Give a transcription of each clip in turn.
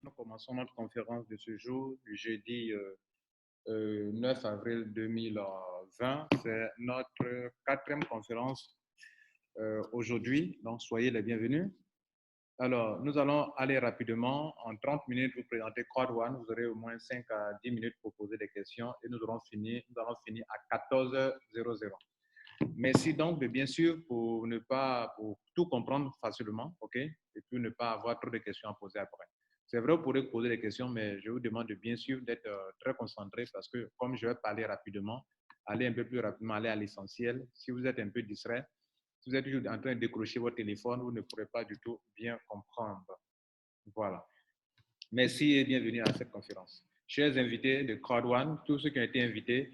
Nous commençons notre conférence de ce jour, du jeudi 9 avril 2020. C'est notre quatrième conférence aujourd'hui, donc soyez les bienvenus. Alors, nous allons aller rapidement. En 30 minutes, vous présenter Crowd One. Vous aurez au moins 5 à 10 minutes pour poser des questions et nous allons finir à 14h00. Merci donc de bien sûr pour tout comprendre facilement, ok, et puis ne pas avoir trop de questions à poser après. C'est vrai, vous pourrez poser des questions, mais je vous demande de bien sûr d'être très concentré parce que comme je vais parler rapidement, allez un peu plus rapidement, allez à l'essentiel. Si vous êtes un peu distrait, si vous êtes toujours en train de décrocher votre téléphone, vous ne pourrez pas du tout bien comprendre. Voilà. Merci et bienvenue à cette conférence. Chers invités de Crowd One, tous ceux qui ont été invités,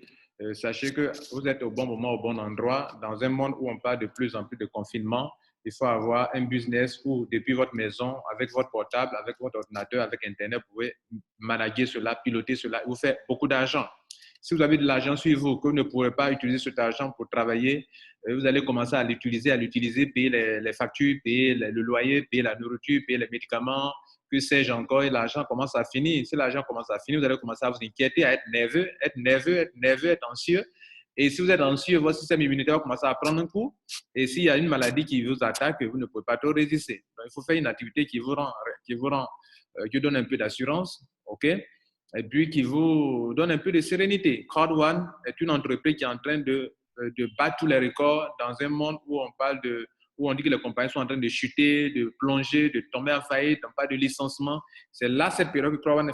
sachez que vous êtes au bon moment, au bon endroit. Dans un monde où on parle de plus en plus de confinement, il faut avoir un business où, depuis votre maison, avec votre portable, avec votre ordinateur, avec Internet, vous pouvez manager cela, piloter cela, et vous faites beaucoup d'argent. Si vous avez de l'argent sur vous, que vous ne pourrez pas utiliser cet argent pour travailler, vous allez commencer à l'utiliser, payer les factures, payer le loyer, payer la nourriture, payer les médicaments, que sais-je encore, et l'argent commence à finir. Si l'argent commence à finir, vous allez commencer à vous inquiéter, à être nerveux, être anxieux. Et si vous êtes anxieux, votre système immunitaire va commencer à prendre un coup. Et s'il y a une maladie qui vous attaque, vous ne pouvez pas trop résister. Donc, il faut faire une activité qui donne un peu d'assurance, ok? Et puis qui vous donne un peu de sérénité. Crowd One est une entreprise qui est en train de battre tous les records dans un monde où on parle où on dit que les compagnies sont en train de chuter, de plonger, de tomber en faillite, non pas de licenciement. C'est là cette période que Crowd One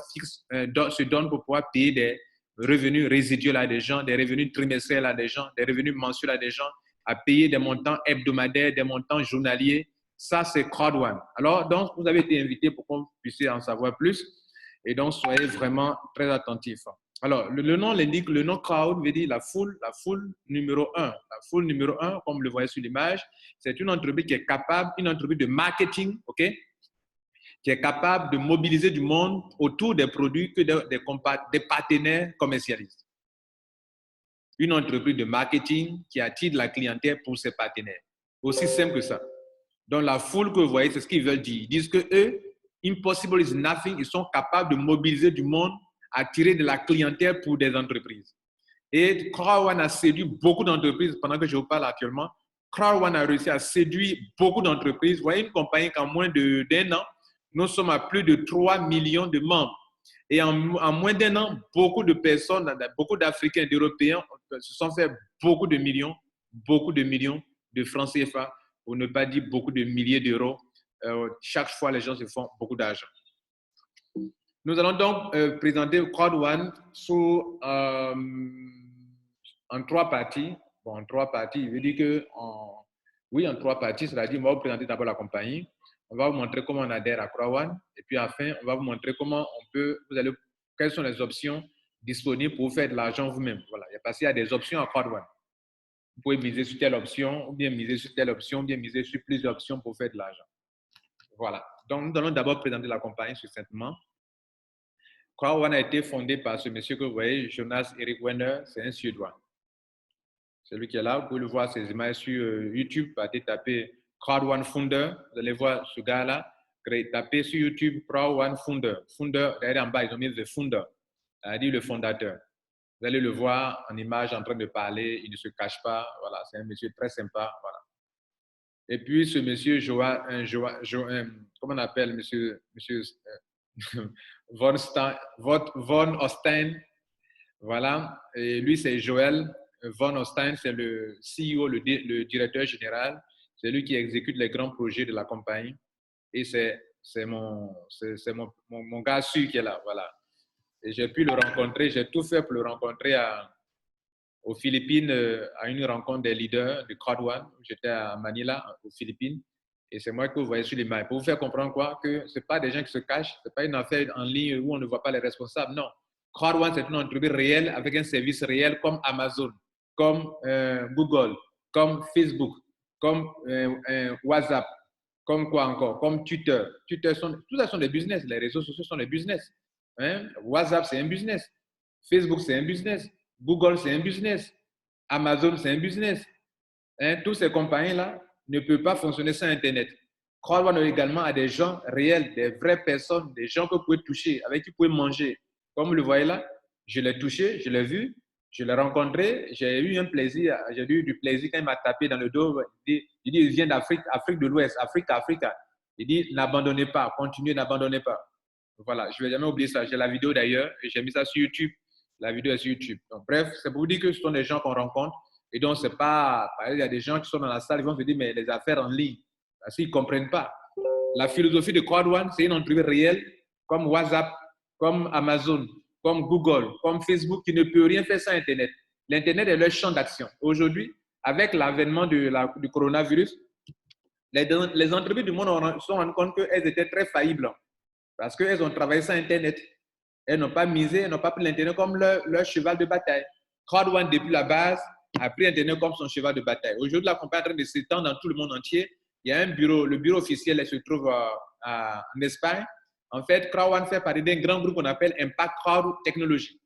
se donne pour pouvoir payer des revenus résiduels à des gens, des revenus trimestriels à des gens, des revenus mensuels à des gens, à payer des montants hebdomadaires, des montants journaliers. Ça, c'est Crowd One. Alors, donc, vous avez été invité pour qu'on puisse en savoir plus. Et donc, soyez vraiment très attentifs. Alors, le nom l'indique, le nom crowd veut dire la foule numéro un. La foule numéro un, comme vous le voyez sur l'image, c'est une entreprise qui est capable, une entreprise de marketing, ok, qui est capable de mobiliser du monde autour des produits que des partenaires commercialisent. Une entreprise de marketing qui attire de la clientèle pour ses partenaires. Aussi simple que ça. Donc, la foule que vous voyez, c'est ce qu'ils veulent dire. Ils disent que eux, impossible is nothing, ils sont capables de mobiliser du monde, attirer de la clientèle pour des entreprises. Et Crowd One a séduit beaucoup d'entreprises pendant que je vous parle actuellement. Crowd One a réussi à séduire beaucoup d'entreprises. Vous voyez une compagnie qu'en moins d'un an, nous sommes à plus de 3 millions de membres. Et en moins d'un an, beaucoup de personnes, beaucoup d'Africains, d'Européens se sont fait beaucoup de millions de francs CFA, pour ne pas dire beaucoup de milliers d'euros. Chaque fois, les gens se font beaucoup d'argent. Nous allons donc présenter Crowd One en trois parties. Bon, en trois parties, il veut dire que en trois parties, c'est-à-dire on va vous présenter d'abord la compagnie, on va vous montrer comment on adhère à Crowd One, et puis enfin, on va vous montrer comment quelles sont les options disponibles pour faire de l'argent vous-même. Voilà, parce qu'il y a des options à Crowd One. Vous pouvez miser sur telle option, ou bien miser sur telle option, ou bien miser sur plusieurs options pour faire de l'argent. Voilà. Donc, nous allons d'abord présenter la compagnie succinctement. Crowd One a été fondé par ce monsieur que vous voyez, Jonas Erik Werner, c'est un Suédois. C'est lui qui est là, vous pouvez le voir, ses images sur YouTube, allez taper Crowd One Founder, vous allez voir ce gars-là, tapez sur YouTube Crowd One Founder. Founder, derrière en bas, ils ont mis The Founder, c'est-à-dire le fondateur. Vous allez le voir en image en train de parler, il ne se cache pas, voilà, c'est un monsieur très sympa, voilà. Et puis ce monsieur comment on appelle monsieur Von Ostein, voilà. Et lui, c'est Joël Von Ostein, c'est le CEO, le directeur général. C'est lui qui exécute les grands projets de la compagnie. Et c'est mon gars sûr qui est là, voilà. Et j'ai pu le rencontrer, j'ai tout fait pour le rencontrer aux Philippines, à une rencontre des leaders de Crowd One. J'étais à Manila, aux Philippines. Et c'est moi que vous voyez sur l'image. Pour vous faire comprendre quoi? Que ce n'est pas des gens qui se cachent, ce n'est pas une affaire en ligne où on ne voit pas les responsables. Non. Crowd One, c'est une entreprise réelle avec un service réel comme Amazon, comme Google, comme Facebook, comme WhatsApp, comme quoi encore? Comme Twitter. Tout ça sont des business. Les réseaux sociaux sont des business. Hein? WhatsApp, c'est un business. Facebook, c'est un business. Google, c'est un business. Amazon, c'est un business. Hein? Toutes ces compagnies-là ne peuvent pas fonctionner sans Internet. Crowd One également a des gens réels, des vraies personnes, des gens que vous pouvez toucher, avec qui vous pouvez manger. Comme vous le voyez là, je l'ai touché, je l'ai vu, je l'ai rencontré, j'ai eu un plaisir, j'ai eu du plaisir quand il m'a tapé dans le dos. Il vient d'Afrique, Afrique de l'Ouest, Afrique. Il dit, n'abandonnez pas, continuez, n'abandonnez pas. Voilà, je ne vais jamais oublier ça. J'ai la vidéo d'ailleurs et j'ai mis ça sur YouTube. La vidéo est sur YouTube. Donc, bref, c'est pour vous dire que ce sont des gens qu'on rencontre. Et donc, c'est pas. Il y a des gens qui sont dans la salle, ils vont se dire, mais les affaires en ligne, parce qu'ils ne comprennent pas. La philosophie de Crowd One, c'est une entreprise réelle, comme WhatsApp, comme Amazon, comme Google, comme Facebook, qui ne peut rien faire sans Internet. L'Internet est leur champ d'action. Aujourd'hui, avec l'avènement du coronavirus, les entreprises du monde se sont rendues compte qu'elles étaient très faillibles parce qu'elles ont travaillé sans Internet. Elles n'ont pas misé, elles n'ont pas pris l'Internet comme leur cheval de bataille. Crowd One, depuis la base, a pris Internet comme son cheval de bataille. Aujourd'hui, la compagnie est en train de s'étendre dans tout le monde entier. Il y a un bureau, le bureau officiel se trouve en Espagne. En fait, Crowd One fait partie d'un grand groupe qu'on appelle Impact Crowd Technology.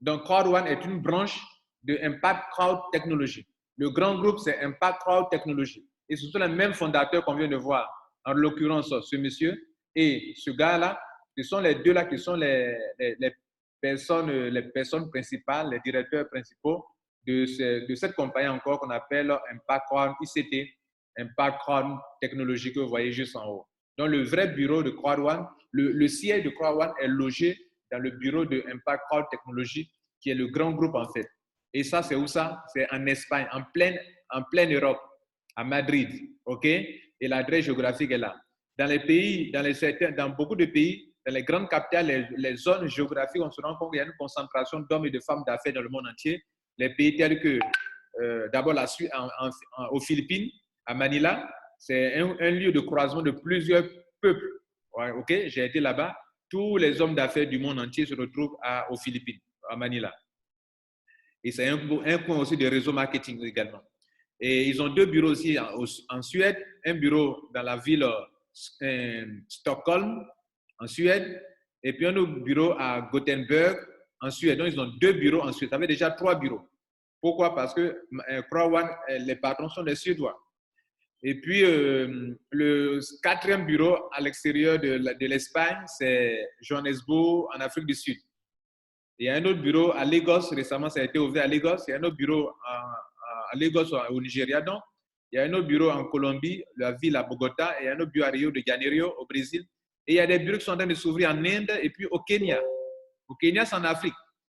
Donc, Crowd One est une branche de Impact Crowd Technology. Le grand groupe, c'est Impact Crowd Technology. Et ce sont les mêmes fondateurs qu'on vient de voir. En l'occurrence, ce monsieur et ce gars-là, ce sont les deux-là qui sont les personnes principales, les directeurs principaux de cette compagnie encore qu'on appelle Impact Crowd ICT, Impact Crowd Technology que vous voyez juste en haut. Donc, le vrai bureau de Crowd One, le siège de Crowd One est logé dans le bureau de Impact Crowd Technology, qui est le grand groupe en fait. Et ça, c'est où ça? C'est en Espagne, en pleine Europe, à Madrid, ok? Et l'adresse géographique est là. Dans les pays, dans beaucoup de pays, dans les grandes capitales, les zones géographiques, on se rend compte qu'il y a une concentration d'hommes et de femmes d'affaires dans le monde entier. Les pays tels que, d'abord, aux Philippines, à Manila, c'est un lieu de croisement de plusieurs peuples. Ouais, ok, j'ai été là-bas. Tous les hommes d'affaires du monde entier se retrouvent aux Philippines, à Manila. Et c'est un point aussi de réseau marketing également. Et ils ont deux bureaux aussi en Suède, un bureau dans la ville Stockholm, en Suède, et puis un autre bureau à Gothenburg, en Suède. Donc, ils ont deux bureaux en Suède. Ça fait déjà 3 bureaux. Pourquoi? Parce que Crowd One, les patrons sont des Suédois. Et puis, le 4e bureau à l'extérieur de l'Espagne, c'est Johannesburg, en Afrique du Sud. Il y a un autre bureau à Lagos, récemment ça a été ouvert à Lagos. Il y a un autre bureau à Lagos au Nigeria. Donc, il y a un autre bureau en Colombie, la ville à Bogota, et il y a un autre bureau à Rio de Janeiro, au Brésil. Et il y a des bureaux qui sont en train de s'ouvrir en Inde et puis au Kenya. Au Kenya, c'est en Afrique.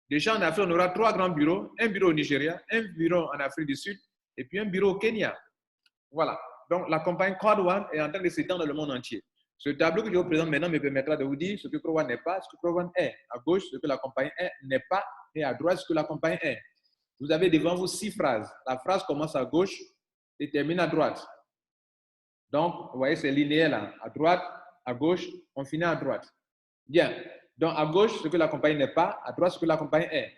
Déjà en Afrique, on aura 3 grands bureaux, un bureau au Nigeria, un bureau en Afrique du Sud et puis un bureau au Kenya. Voilà. Donc, la compagnie Crowd One est en train de s'étendre dans le monde entier. Ce tableau que je vous présente maintenant me permettra de vous dire ce que Crowd One n'est pas, ce que Crowd One est. À gauche, ce que la compagnie est n'est pas, et à droite, ce que la compagnie est. Vous avez devant vous 6 phrases. La phrase commence à gauche et termine à droite. Donc, vous voyez, c'est linéaire là. À droite, à gauche, on finit à droite. Bien. Donc, à gauche, ce que la compagnie n'est pas, à droite, ce que la compagnie est.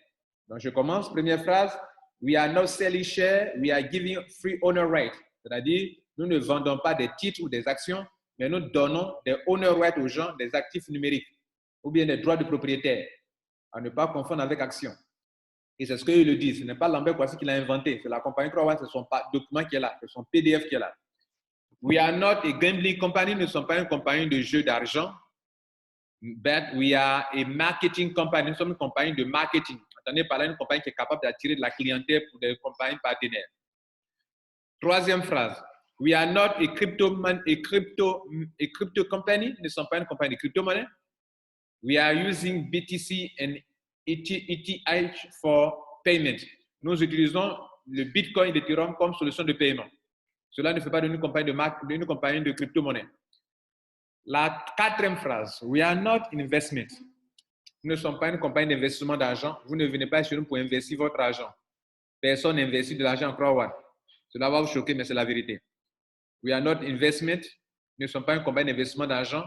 Donc, je commence. Première phrase. We are not selling shares, we are giving free owner rights. C'est-à-dire, nous ne vendons pas des titres ou des actions, mais nous donnons des owner rights aux gens, des actifs numériques, ou bien des droits de propriétaire, à ne pas confondre avec actions. Et c'est ce qu'ils le disent. Ce n'est pas Lambert Kouassi qui l'a inventé. C'est la compagnie Crowd One, c'est son document qui est là, c'est son PDF qui est là. We are not a gambling company, nous ne sommes pas une compagnie de jeux d'argent, but we are a marketing company, nous sommes une compagnie de marketing. Entendez par là une compagnie qui est capable d'attirer de la clientèle pour des compagnies partenaires. 3e phrase. We are not a crypto company. Nous ne sommes pas une compagnie de crypto-monnaie. We are using BTC and ETH for payment. Nous utilisons le Bitcoin et l'Ethereum comme solution de paiement. Cela ne fait pas d'une compagnie de crypto-monnaie. La 4e phrase. We are not investment. Nous ne sommes pas une compagnie d'investissement d'argent. Vous ne venez pas chez nous pour investir votre argent. Personne n'investit de l'argent en Crowd One. Cela va vous choquer, mais c'est la vérité. We are not investment. Nous ne sommes pas une compagnie d'investissement d'argent.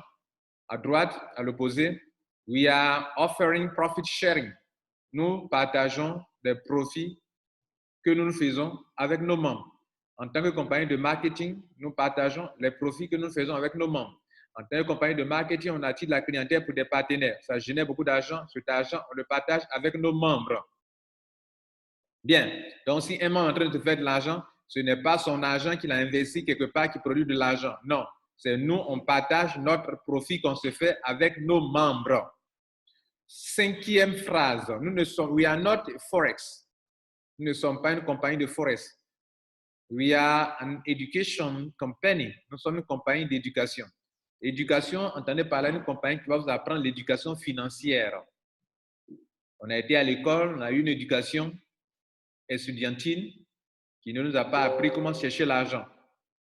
À droite, à l'opposé, we are offering profit sharing. Nous partageons des profits que nous faisons avec nos membres. En tant que compagnie de marketing, nous partageons les profits que nous faisons avec nos membres. En tant que compagnie de marketing, on attire de la clientèle pour des partenaires. Ça génère beaucoup d'argent. Cet argent, on le partage avec nos membres. Bien. Donc, si un membre est en train de faire de l'argent, ce n'est pas son argent qu'il a investi quelque part qui produit de l'argent. Non. C'est nous, on partage notre profit qu'on se fait avec nos membres. 5e phrase, we are not Forex. Nous ne sommes pas une compagnie de Forex. We are an education company. Nous sommes une compagnie d'éducation. Éducation, entendez par là une compagnie qui va vous apprendre l'éducation financière. On a été à l'école, on a eu une éducation estudiantine qui ne nous a pas appris comment chercher l'argent.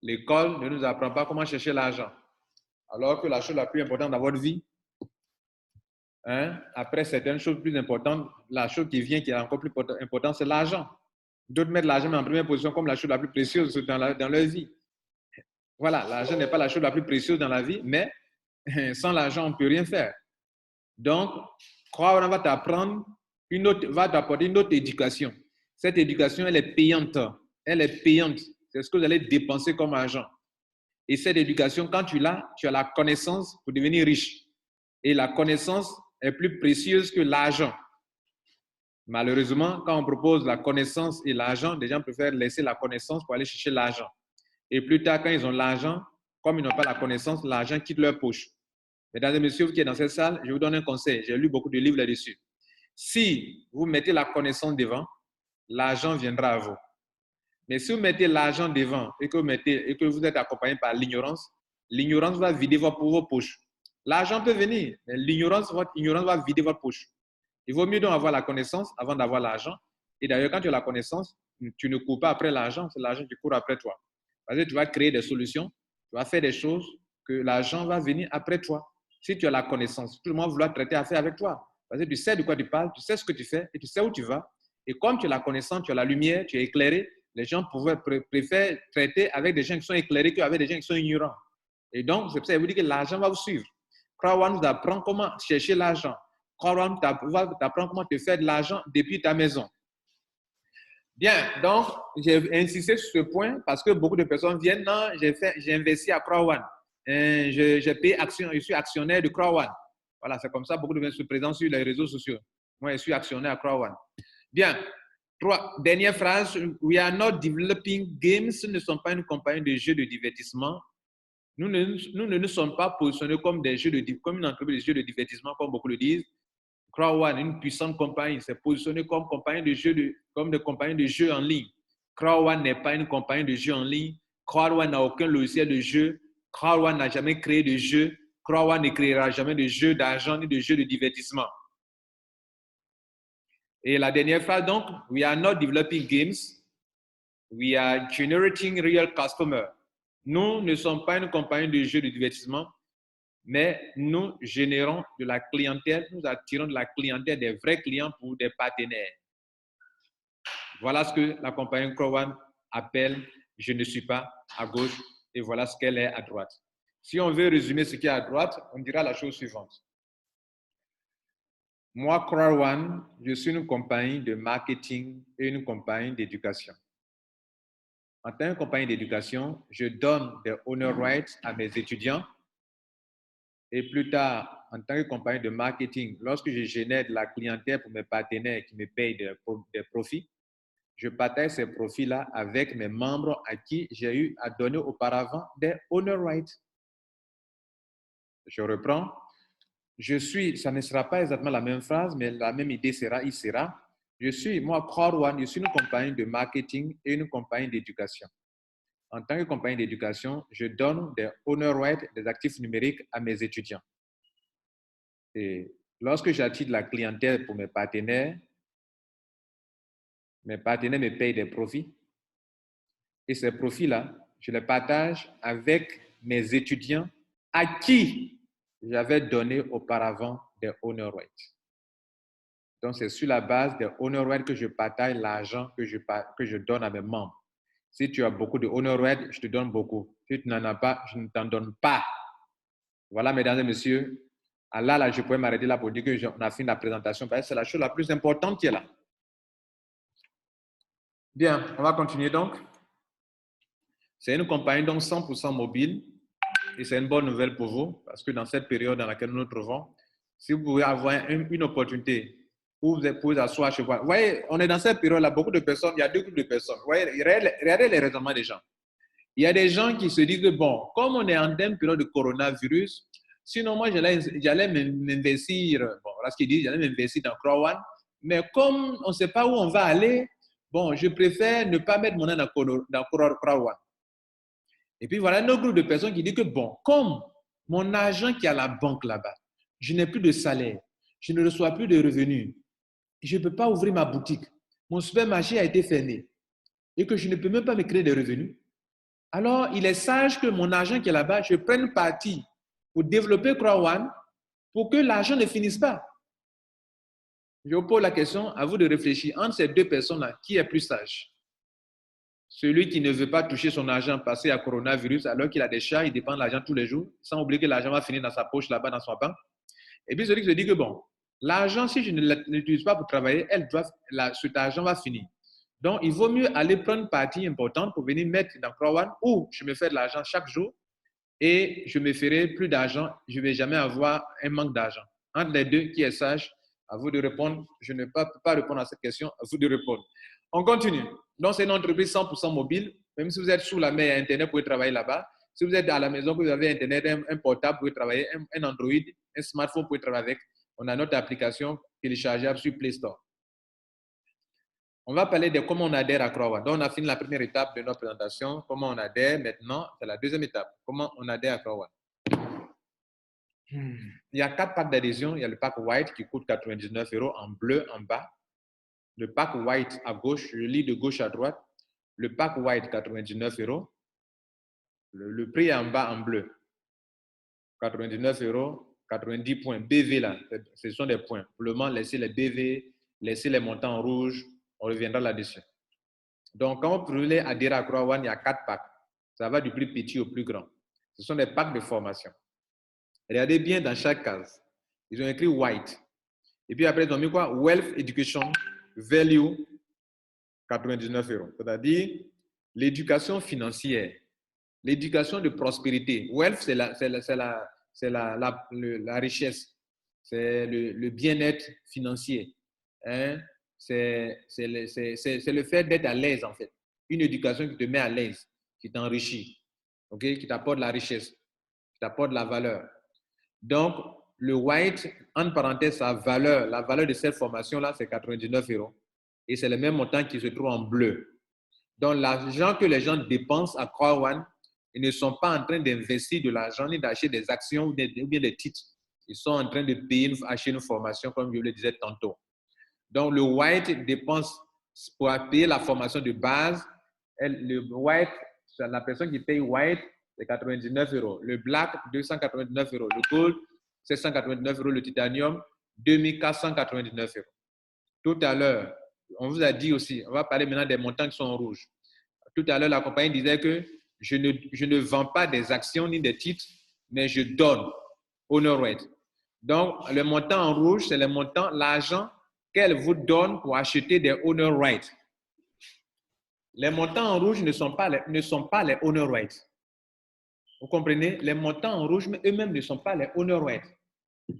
L'école ne nous apprend pas comment chercher l'argent. Alors que la chose la plus importante dans votre vie, après certaines choses plus importantes, la chose qui vient, qui est encore plus importante, c'est l'argent. D'autres mettent l'argent en première position comme la chose la plus précieuse dans leur vie. Voilà, l'argent n'est pas la chose la plus précieuse dans la vie, mais sans l'argent, on ne peut rien faire. Donc, Croix va t'apprendre va t'apporter une autre éducation. Cette éducation, elle est payante. Elle est payante. C'est ce que vous allez dépenser comme argent. Et cette éducation, quand tu l'as, tu as la connaissance pour devenir riche. Et la connaissance est plus précieuse que l'argent. Malheureusement, quand on propose la connaissance et l'argent, les gens préfèrent laisser la connaissance pour aller chercher l'argent. Et plus tard, quand ils ont l'argent, comme ils n'ont pas la connaissance, l'argent quitte leur poche. Mesdames et messieurs, vous qui êtes dans cette salle, je vous donne un conseil. J'ai lu beaucoup de livres là-dessus. Si vous mettez la connaissance devant, l'argent viendra à vous. Mais si vous mettez l'argent devant et que vous êtes accompagné par l'ignorance, l'ignorance va vider vos poches. L'argent peut venir, mais votre ignorance va vider votre poche. Il vaut mieux donc avoir la connaissance avant d'avoir l'argent. Et d'ailleurs, quand tu as la connaissance, tu ne cours pas après l'argent, c'est l'argent qui court après toi. Parce que tu vas créer des solutions, tu vas faire des choses que l'argent va venir après toi. Si tu as la connaissance, tout le monde va vouloir traiter affaire avec toi. Parce que tu sais de quoi tu parles, tu sais ce que tu fais et tu sais où tu vas. Et comme tu as la connaissance, tu as la lumière, tu es éclairé, les gens préfèrent traiter avec des gens qui sont éclairés qu'avec des gens qui sont ignorants. Et donc, c'est pour ça que je vous dis que l'argent va vous suivre. Croix nous apprend comment chercher l'argent. Croix va t'apprendre comment te faire de l'argent depuis ta maison. Bien, donc, j'ai insisté sur ce point parce que beaucoup de personnes viennent, non, j'ai investi à Croix. J'ai payé action, je suis actionnaire de Croix. Voilà, c'est comme ça, beaucoup de personnes se présentent sur les réseaux sociaux. Moi, je suis actionnaire à Croix. Bien, dernière phrase, we are not developing games, nous ne sommes pas une compagnie de jeux de divertissement. Nous ne sommes pas positionnés comme comme une entreprise de jeux de divertissement, comme beaucoup le disent. Croix une puissante compagnie, s'est positionnée comme compagnie de jeux comme des compagnies de jeux en ligne. Croix n'est pas une compagnie de jeux en ligne. Croix n'a aucun logiciel de jeu. Croix n'a jamais créé de jeu. Croix ne créera jamais de jeux d'argent ni de jeux de divertissement. Et la dernière phrase, donc, we are not developing games. We are generating real customers. Nous ne sommes pas une compagnie de jeux de divertissement, mais nous générons de la clientèle, nous attirons de la clientèle, des vrais clients pour des partenaires. Voilà ce que la compagnie Croix appelle « Je ne suis pas à gauche » et voilà ce qu'elle est à droite. Si on veut résumer ce qui est à droite, on dira la chose suivante. Moi, Croix, je suis une compagnie de marketing et une compagnie d'éducation. En tant que compagnie d'éducation, je donne des honor rights à mes étudiants. Et plus tard, en tant que compagnie de marketing, lorsque je génère de la clientèle pour mes partenaires qui me payent des profits, je partage ces profits-là avec mes membres à qui j'ai eu à donner auparavant des honor rights. Je reprends. Ça ne sera pas exactement la même phrase, mais la même idée sera. Moi, Croix, je suis une compagnie de marketing et une compagnie d'éducation. En tant que compagnie d'éducation, je donne des honor rights, des actifs numériques à mes étudiants. Et lorsque j'attire de la clientèle pour mes partenaires me payent des profits. Et ces profits-là, je les partage avec mes étudiants à qui j'avais donné auparavant des honor rights. Donc, c'est sur la base des honor rights que je partage l'argent que je donne à mes membres. Si tu as beaucoup de honor rights, je te donne beaucoup. Si tu n'en as pas, je ne t'en donne pas. Voilà, mesdames et messieurs. Là, je pourrais m'arrêter là pour dire qu'on a fini la présentation parce que c'est la chose la plus importante qui est là. Bien, on va continuer donc. C'est une compagnie donc 100% mobile et c'est une bonne nouvelle pour vous parce que dans cette période dans laquelle nous nous trouvons, si vous pouvez avoir une opportunité où vous pouvez asseoir chez vous. Vous voyez, on est dans cette période-là, beaucoup de personnes, il y a deux groupes de personnes. Vous voyez, regardez les raisonnements des gens. Il y a des gens qui se disent que, bon, comme on est en pleine période de coronavirus, sinon moi, j'allais m'investir, bon, voilà ce qu'ils disent, j'allais m'investir dans Crowan, mais comme on ne sait pas où on va aller, bon, je préfère ne pas mettre mon nom dans Crowan. Et puis voilà un autre groupe de personnes qui disent que, bon, comme mon argent qui est à la banque là-bas, je n'ai plus de salaire, je ne reçois plus de revenus, je ne peux pas ouvrir ma boutique, mon supermarché a été fermé et que je ne peux même pas me créer des revenus. Alors, il est sage que mon argent qui est là-bas, je prenne parti pour développer Crowan pour que l'argent ne finisse pas. Je vous pose la question, à vous de réfléchir. Entre ces deux personnes-là, qui est plus sage? Celui qui ne veut pas toucher son argent passé à coronavirus alors qu'il a des chats, il dépend de l'argent tous les jours, sans oublier que l'argent va finir dans sa poche là-bas, dans son banque. Et puis celui qui se dit que bon, l'argent, si je ne l'utilise pas pour travailler, cet argent va finir. Donc, il vaut mieux aller prendre une partie importante pour venir mettre dans Crowan où je me fais de l'argent chaque jour et je me ferai plus d'argent. Je ne vais jamais avoir un manque d'argent. Entre les deux, qui est sage? À vous de répondre. Je ne peux pas répondre à cette question. À vous de répondre. On continue. Donc, c'est une entreprise 100% mobile. Même si vous êtes sous la mer et Internet, vous pouvez travailler là-bas. Si vous êtes à la maison, vous avez Internet, un portable, vous pouvez travailler, un Android, un smartphone, vous pouvez travailler avec. On a notre application téléchargeable sur Play Store. On va parler de comment on adhère à Crowan. Donc, on a fini la première étape de notre présentation. Comment on adhère. Maintenant, c'est la deuxième étape. Comment on adhère à Crowan. Il y a 4 packs d'adhésion. Il y a le pack white qui coûte 99 € en bleu en bas. Le pack white à gauche, je lis de gauche à droite. Le pack white, 99 €. Le prix est en bas en bleu. 99 €, 90 points. BV là, ce sont des points. Pour le moment, laissez les BV, laissez les montants en rouge. On reviendra là-dessus. Donc, quand vous voulez adhérer à Crowan, il y a 4 packs. Ça va du plus petit au plus grand. Ce sont des packs de formation. Regardez bien dans chaque case. Ils ont écrit white. Et puis après, ils ont mis quoi? Wealth Education Value, 99 €. C'est-à-dire l'éducation financière, l'éducation de prospérité. Wealth, c'est la richesse, c'est le bien-être financier. Hein? C'est le fait d'être à l'aise, en fait. Une éducation qui te met à l'aise, qui t'enrichit, okay? Qui t'apporte la richesse, qui t'apporte la valeur. Donc, le white, entre parenthèses, la valeur de cette formation-là, c'est 99 €. Et c'est le même montant qui se trouve en bleu. Donc, l'argent que les gens dépensent à Crowan, ils ne sont pas en train d'investir de l'argent ni d'acheter des actions ou bien des titres. Ils sont en train de acheter une formation, comme je le disais tantôt. Donc, le white dépense pour payer la formation de base. Le white, la personne qui paye white, c'est 99 €. Le black, 299 €. Le gold, 799 €. Le titanium, 2499 €. Tout à l'heure, on vous a dit aussi, on va parler maintenant des montants qui sont en rouge. Tout à l'heure, la compagnie disait que je ne vends pas des actions ni des titres, mais je donne owner right. Donc, le montant en rouge, c'est le montant, l'argent qu'elle vous donne pour acheter des owner rights. Les montants en rouge ne sont pas les owner rights. Vous comprenez? Les montants en rouge eux-mêmes ne sont pas les owner rights.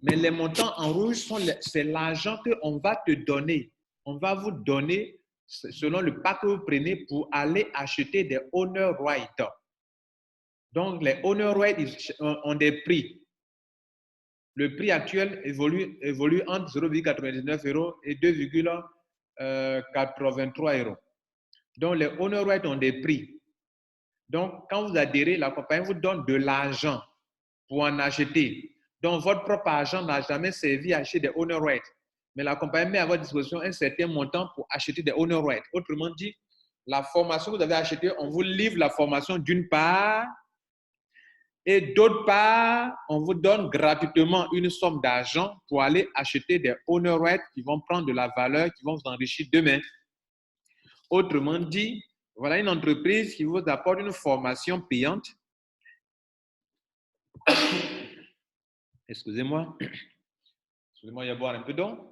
Mais les montants en rouge, c'est l'argent qu'on va te donner. On va vous donner selon le pack que vous prenez pour aller acheter des owner rights. Donc, les owner rights ont des prix. Le prix actuel évolue entre 0,99 € et 2,83 €. Donc, les owner rights ont des prix. Donc, quand vous adhérez, la compagnie vous donne de l'argent pour en acheter. Donc, votre propre argent n'a jamais servi à acheter des owner rights. Mais la compagnie met à votre disposition un certain montant pour acheter des owner rights. Autrement dit, la formation que vous avez achetée, on vous livre la formation d'une part et d'autre part, on vous donne gratuitement une somme d'argent pour aller acheter des owner rights qui vont prendre de la valeur, qui vont vous enrichir demain. Autrement dit, voilà une entreprise qui vous apporte une formation payante. Excusez-moi. Excusez-moi, il y a boire un peu d'eau.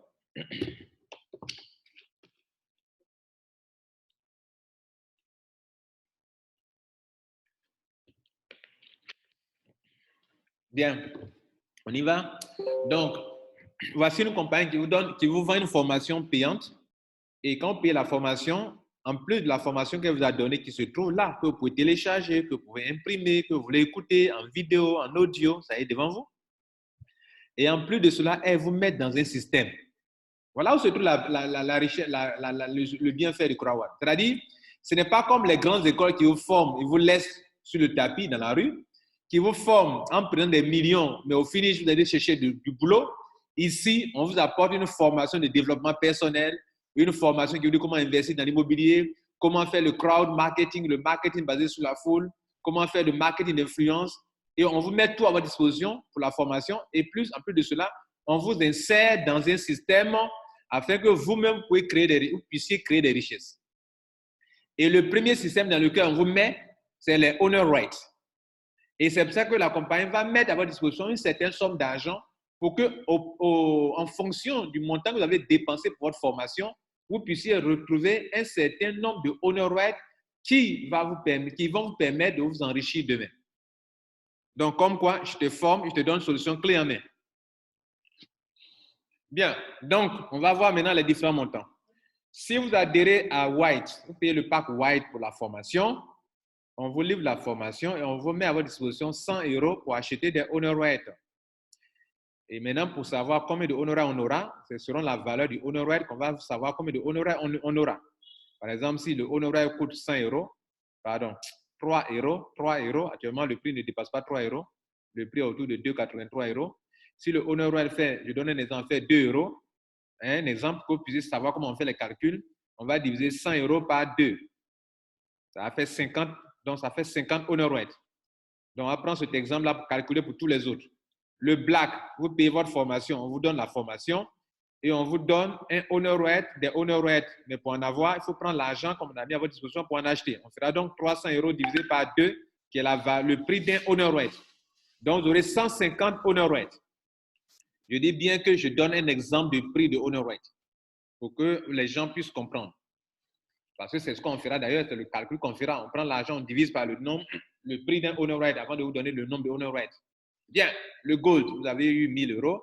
Bien, on y va. Donc, voici une compagnie qui vous vend une formation payante. Et quand vous payez la formation, en plus de la formation qu'elle vous a donnée qui se trouve là, que vous pouvez télécharger, que vous pouvez imprimer, que vous voulez écouter en vidéo, en audio, ça est devant vous. Et en plus de cela, elle vous met dans un système. Voilà où se trouve la richesse, le bienfait du Croix One. C'est-à-dire, ce n'est pas comme les grandes écoles qui vous forment, ils vous laissent sur le tapis dans la rue, qui vous forment en prenant des millions, mais au finish, vous allez chercher du boulot. Ici, on vous apporte une formation de développement personnel, une formation qui vous dit comment investir dans l'immobilier, comment faire le crowd marketing, le marketing basé sur la foule, comment faire le marketing d'influence. Et on vous met tout à votre disposition pour la formation. Et plus, en plus de cela, on vous insère dans un système afin que vous-même puissiez créer des richesses. Et le premier système dans lequel on vous met, c'est les owner rights. Et c'est pour ça que la compagnie va mettre à votre disposition une certaine somme d'argent pour que, en fonction du montant que vous avez dépensé pour votre formation, vous puissiez retrouver un certain nombre de owner rights qui vont vous permettre de vous enrichir demain. Donc, comme quoi, je te forme, je te donne une solution clé en main. Bien, donc, on va voir maintenant les différents montants. Si vous adhérez à White, vous payez le pack White pour la formation, on vous livre la formation et on vous met à votre disposition 100 € pour acheter des owner rights. Et maintenant, pour savoir combien de owner rights on aura, c'est selon la valeur du owner right qu'on va savoir combien de owner rights on aura. Par exemple, si le owner right coûte 100 €, pardon, 3 €, actuellement le prix ne dépasse pas 3 €, le prix est autour de 2,83 €. Si le owner right fait, je donne un exemple, fait 2 €, un exemple que vous puissiez savoir comment on fait les calculs, on va diviser 100 € par 2. Ça fait 50, donc ça fait 50 owner rights. Donc on va prendre cet exemple-là pour calculer pour tous les autres. Le black, vous payez votre formation, on vous donne la formation et on vous donne un owner right, des owner rights. Mais pour en avoir, il faut prendre l'argent comme on a mis à votre disposition pour en acheter. On fera donc 300 € divisé par 2, qui est le prix d'un owner right. Donc vous aurez 150 owner rights. Je dis bien que je donne un exemple de prix de owner right pour que les gens puissent comprendre. Parce que c'est ce qu'on fera d'ailleurs, c'est le calcul qu'on fera. On prend l'argent, on divise par le nombre, le prix d'un owner right avant de vous donner le nombre de owner rights. Bien, le gold, vous avez eu 1 000 €.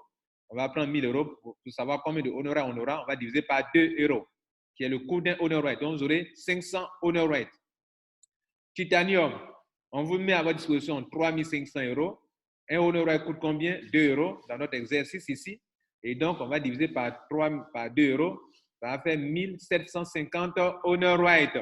On va prendre 1 000 € pour savoir combien de owner rights on aura. On va diviser par 2 €, qui est le coût d'un owner right. Donc, vous aurez 500 owner rights. Titanium, on vous met à votre disposition 3 500 €. Un owner right coûte combien? 2 € dans notre exercice ici. Et donc, on va diviser par 2 €. Ça va faire 1 750 owner rights.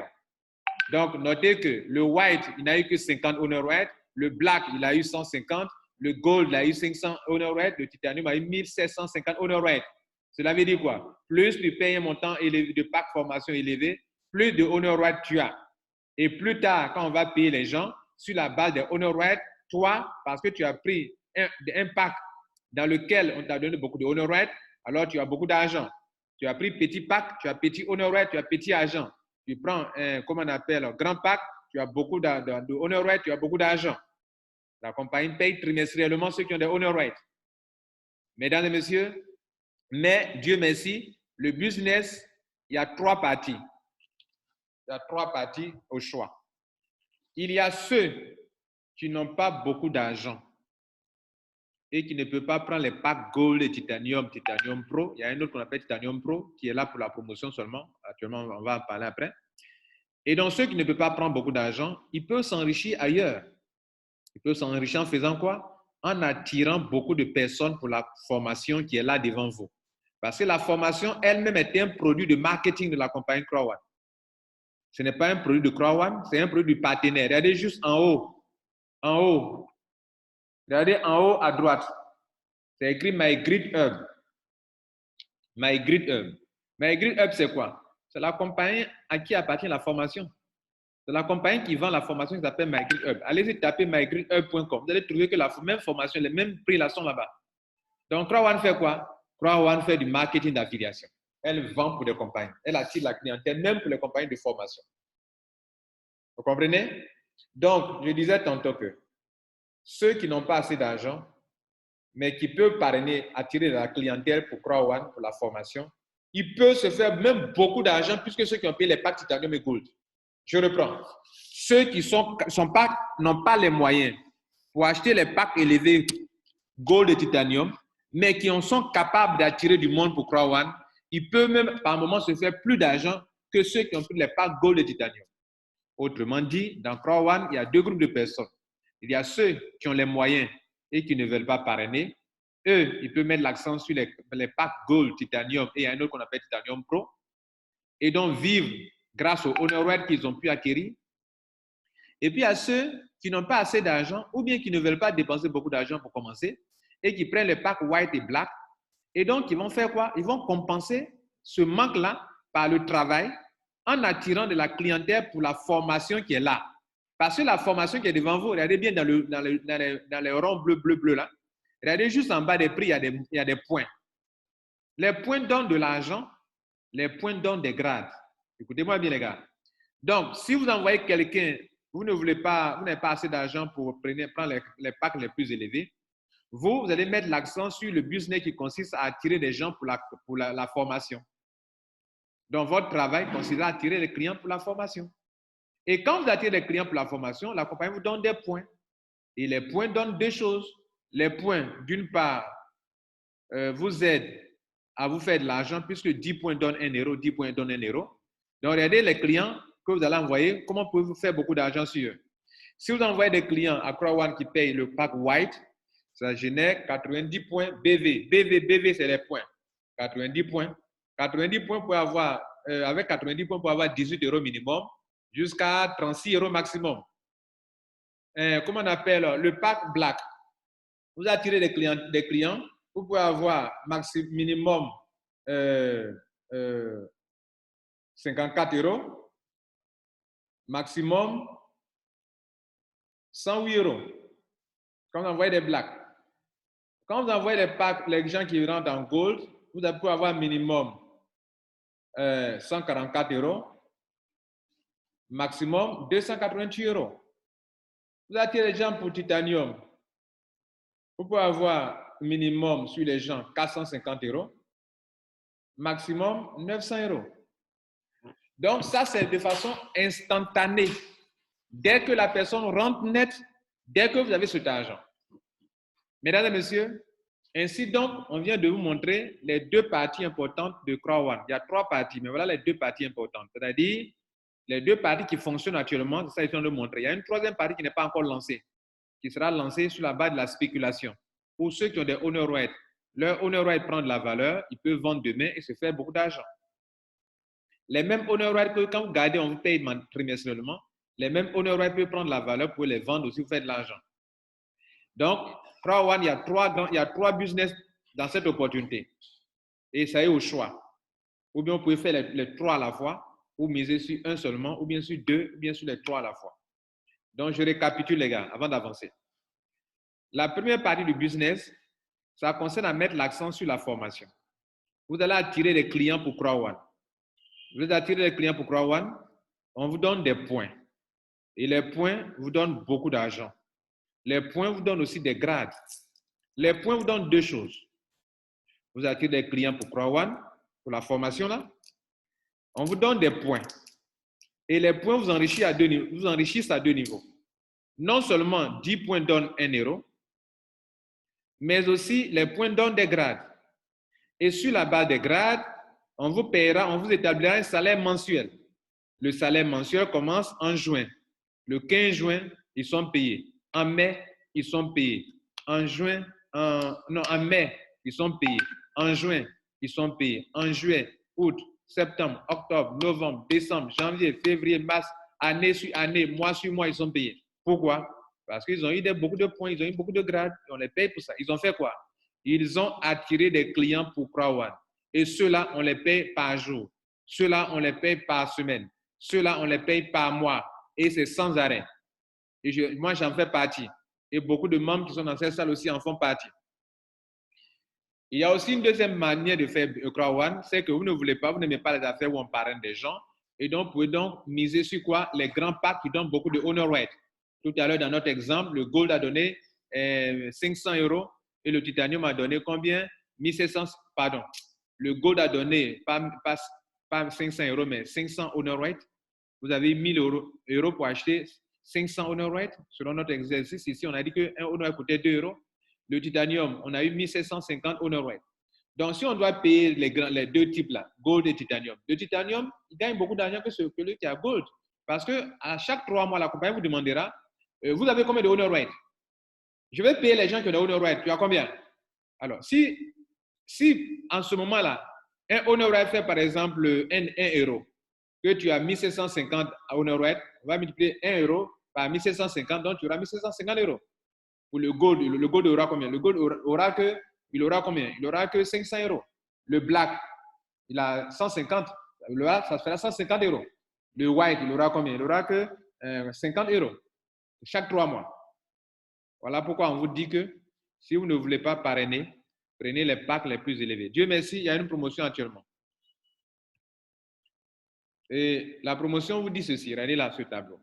Donc, notez que le white, il n'a eu que 50 owner rights. Le black, il a eu 150. Le gold, il a eu 500 owner rights. Le titanium a eu 1 750 owner rights. Cela veut dire quoi? Plus tu payes un montant élevé de pack formation élevé, plus de owner rights tu as. Et plus tard, quand on va payer les gens, sur la base des owner rights, toi, parce que tu as pris un pack dans lequel on t'a donné beaucoup de owner rights, alors tu as beaucoup d'argent. Tu as pris petit pack, tu as petit owner right, tu as petit argent. Tu prends un, comment on appelle, un grand pack, tu as beaucoup de owner right, tu as beaucoup d'argent. La compagnie paye trimestriellement ceux qui ont des owner right. Mesdames et messieurs, mais Dieu merci, le business, il y a 3 parties. Il y a 3 parties au choix. Il y a ceux qui n'ont pas beaucoup d'argent et qui ne peut pas prendre les packs Gold et Titanium, Titanium Pro. Il y a un autre qu'on appelle Titanium Pro qui est là pour la promotion seulement. Actuellement, on va en parler après. Et donc, ceux qui ne peuvent pas prendre beaucoup d'argent, ils peuvent s'enrichir ailleurs. Ils peuvent s'enrichir en faisant quoi? En attirant beaucoup de personnes pour la formation qui est là devant vous. Parce que la formation elle-même est un produit de marketing de la compagnie Croix One. Ce n'est pas un produit de Croix One, c'est un produit du partenaire. Regardez juste en haut. En haut. Regardez en haut à droite. C'est écrit My Great Hub. My Great Hub. My Great Hub, c'est quoi? C'est la compagnie à qui appartient la formation. C'est la compagnie qui vend la formation qui s'appelle My Great Hub. Allez-y taper mygreathub.com. Vous allez trouver que la même formation, les mêmes prix là sont là-bas. Donc, Croix One fait quoi? Croix One fait du marketing d'affiliation. Elle vend pour des compagnies. Elle attire la clientèle, même pour les compagnies de formation. Vous comprenez? Donc, je disais tantôt que ceux qui n'ont pas assez d'argent, mais qui peuvent parrainer, attirer la clientèle pour Croix One, pour la formation, ils peuvent se faire même beaucoup d'argent puisque ceux qui ont payé les packs Titanium et Gold. Je reprends. Ceux qui n'ont pas les moyens pour acheter les packs élevés Gold et Titanium, mais qui en sont capables d'attirer du monde pour Croix One, ils peuvent même par moment se faire plus d'argent que ceux qui ont pris les packs Gold et Titanium. Autrement dit, dans Crow One, il y a deux groupes de personnes. Il y a ceux qui ont les moyens et qui ne veulent pas parrainer. Eux, ils peuvent mettre l'accent sur les packs Gold, Titanium et un autre qu'on appelle Titanium Pro. Et donc vivre grâce aux honoraires qu'ils ont pu acquérir. Et puis, il y a ceux qui n'ont pas assez d'argent ou bien qui ne veulent pas dépenser beaucoup d'argent pour commencer et qui prennent les packs white et black. Et donc, ils vont faire quoi? Ils vont compenser ce manque-là par le travail en attirant de la clientèle pour la formation qui est là. Parce que la formation qui est devant vous, regardez bien dans les ronds bleu là. Regardez juste en bas des prix, il y a des points. Les points donnent de l'argent, les points donnent des grades. Écoutez-moi bien, les gars. Donc, si vous envoyez quelqu'un, vous n'avez pas assez d'argent pour prendre les packs les plus élevés, vous allez mettre l'accent sur le business qui consiste à attirer des gens pour la formation. Donc, votre travail consiste à attirer les clients pour la formation. Et quand vous attirez les clients pour la formation, la compagnie vous donne des points. Et les points donnent deux choses. Les points, d'une part, vous aident à vous faire de l'argent puisque 10 points donnent 1 euro, 10 points donnent 1 euro. Donc, regardez les clients que vous allez envoyer, comment pouvez-vous faire beaucoup d'argent sur eux? Si vous envoyez des clients à Crow One qui payent le pack white, ça génère 90 points BV. BV, c'est les points. 90 points. 90 points pour avoir, avec 90 points pour avoir 18 euros minimum jusqu'à 36 euros maximum. Comment on appelle le pack black? Vous attirez des clients, vous pouvez avoir minimum 54 euros, maximum 108 euros. Quand vous envoyez des blacks. Quand vous envoyez les packs, les gens qui rentrent en gold, vous pouvez avoir minimum 144 euros, maximum 288 euros. Vous attirez les gens pour titanium, vous pouvez avoir minimum sur les gens 450 euros, maximum 900 euros. Donc ça, c'est de façon instantanée. Dès que la personne rentre net, dès que vous avez cet argent. Mesdames et messieurs, ainsi donc, on vient de vous montrer les deux parties importantes de Crow One. Il y a trois parties, mais voilà les deux parties importantes. C'est-à-dire, les deux parties qui fonctionnent actuellement, c'est ça qu'ils ont de montrer. Il y a une troisième partie qui n'est pas encore lancée, qui sera lancée sur la base de la spéculation. Pour ceux qui ont des honor rights, leur honor right prend de la valeur, ils peuvent vendre demain et se faire beaucoup d'argent. Les mêmes honor rights que quand vous gardez, on vous paye trimestriellement, les mêmes honor rights peuvent prendre de la valeur pour les vendre aussi, vous faites de l'argent. Donc, Crow One, il y a trois business dans cette opportunité. Et ça est au choix. Ou bien vous pouvez faire les trois à la fois, ou miser sur un seulement, ou bien sur deux, ou bien sur les trois à la fois. Donc, je récapitule les gars, avant d'avancer. La première partie du business, ça concerne à mettre l'accent sur la formation. Vous allez attirer des clients pour Crow One. Vous allez attirer des clients pour Crow One, on vous donne des points. Et les points vous donnent beaucoup d'argent. Les points vous donnent aussi des grades. Les points vous donnent deux choses. Vous attirez des clients pour Crow One, pour la formation là. On vous donne des points. Et les points vous enrichissent à deux niveaux. Non seulement 10 points donnent 1 euro, mais aussi les points donnent des grades. Et sur la base des grades, on vous paiera, on vous établira un salaire mensuel. Le salaire mensuel commence en juin. Le 15 juin, ils sont payés. En mai, ils sont payés. En mai, ils sont payés. En juin, ils sont payés. En juillet, août, septembre, octobre, novembre, décembre, janvier, février, mars, année sur année, mois sur mois, ils sont payés. Pourquoi? Parce qu'ils ont eu beaucoup de points, ils ont eu beaucoup de grades, et on les paye pour ça. Ils ont fait quoi? Ils ont attiré des clients pour Crow One. Et ceux-là, on les paye par jour. Ceux-là, on les paye par semaine. Ceux-là, on les paye par mois. Et c'est sans arrêt. Et moi, j'en fais partie. Et beaucoup de membres qui sont dans cette salle aussi en font partie. Il y a aussi une deuxième manière de faire Crow One, c'est que vous ne voulez pas, vous n'aimez pas les affaires où on parraine des gens. Et donc, vous pouvez donc miser sur quoi? Les grands packs qui donnent beaucoup de honor right. Tout à l'heure, dans notre exemple, le gold a donné 500 euros et le titanium a donné combien? 1700, pardon. Le gold a donné, pas 500 euros, mais 500 honor right. Vous avez 1000 euros pour acheter 500 honor right. Selon notre exercice ici, on a dit qu'un honor right coûtait 2 euros. Le titanium, on a eu 1750 honor right. Donc, si on doit payer les deux types là, gold et titanium, le titanium, il gagne beaucoup d'argent que celui qui a gold. Parce que à chaque 3 mois, la compagnie vous demandera, vous avez combien de owner right? Je vais payer les gens qui ont des owner right. Tu as combien? Alors, si en ce moment-là, un owner right fait par exemple 1 euro, que tu as 1750 owner right, on va multiplier 1 euro par 1750, donc tu auras 1750 euros. Pour le gold aura combien? Le gold il aura combien? Il aura que 500 euros. Le black, il a 150. Ça fera 150 euros. Le white, il aura combien? Il aura que 50 euros. Chaque 3 mois. Voilà pourquoi on vous dit que si vous ne voulez pas parrainer, prenez les packs les plus élevés. Dieu merci, il y a une promotion actuellement. Et la promotion vous dit ceci. Regardez là ce tableau.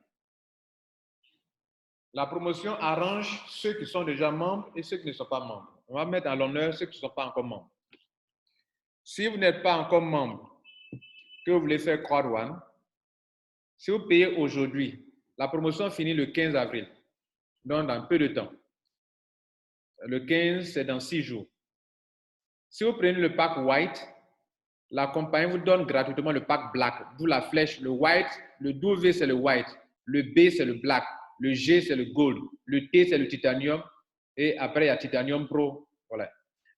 La promotion arrange ceux qui sont déjà membres et ceux qui ne sont pas membres. On va mettre à l'honneur ceux qui ne sont pas encore membres. Si vous n'êtes pas encore membre, que vous voulez faire Crowd One, si vous payez aujourd'hui, la promotion finit le 15 avril, donc dans peu de temps. Le 15, c'est dans 6 jours. Si vous prenez le pack white, la compagnie vous donne gratuitement le pack black, d'où la flèche. Le white, le W, c'est le white. Le B, c'est le black. Le G, c'est le gold. Le T, c'est le titanium. Et après, il y a titanium pro. Voilà.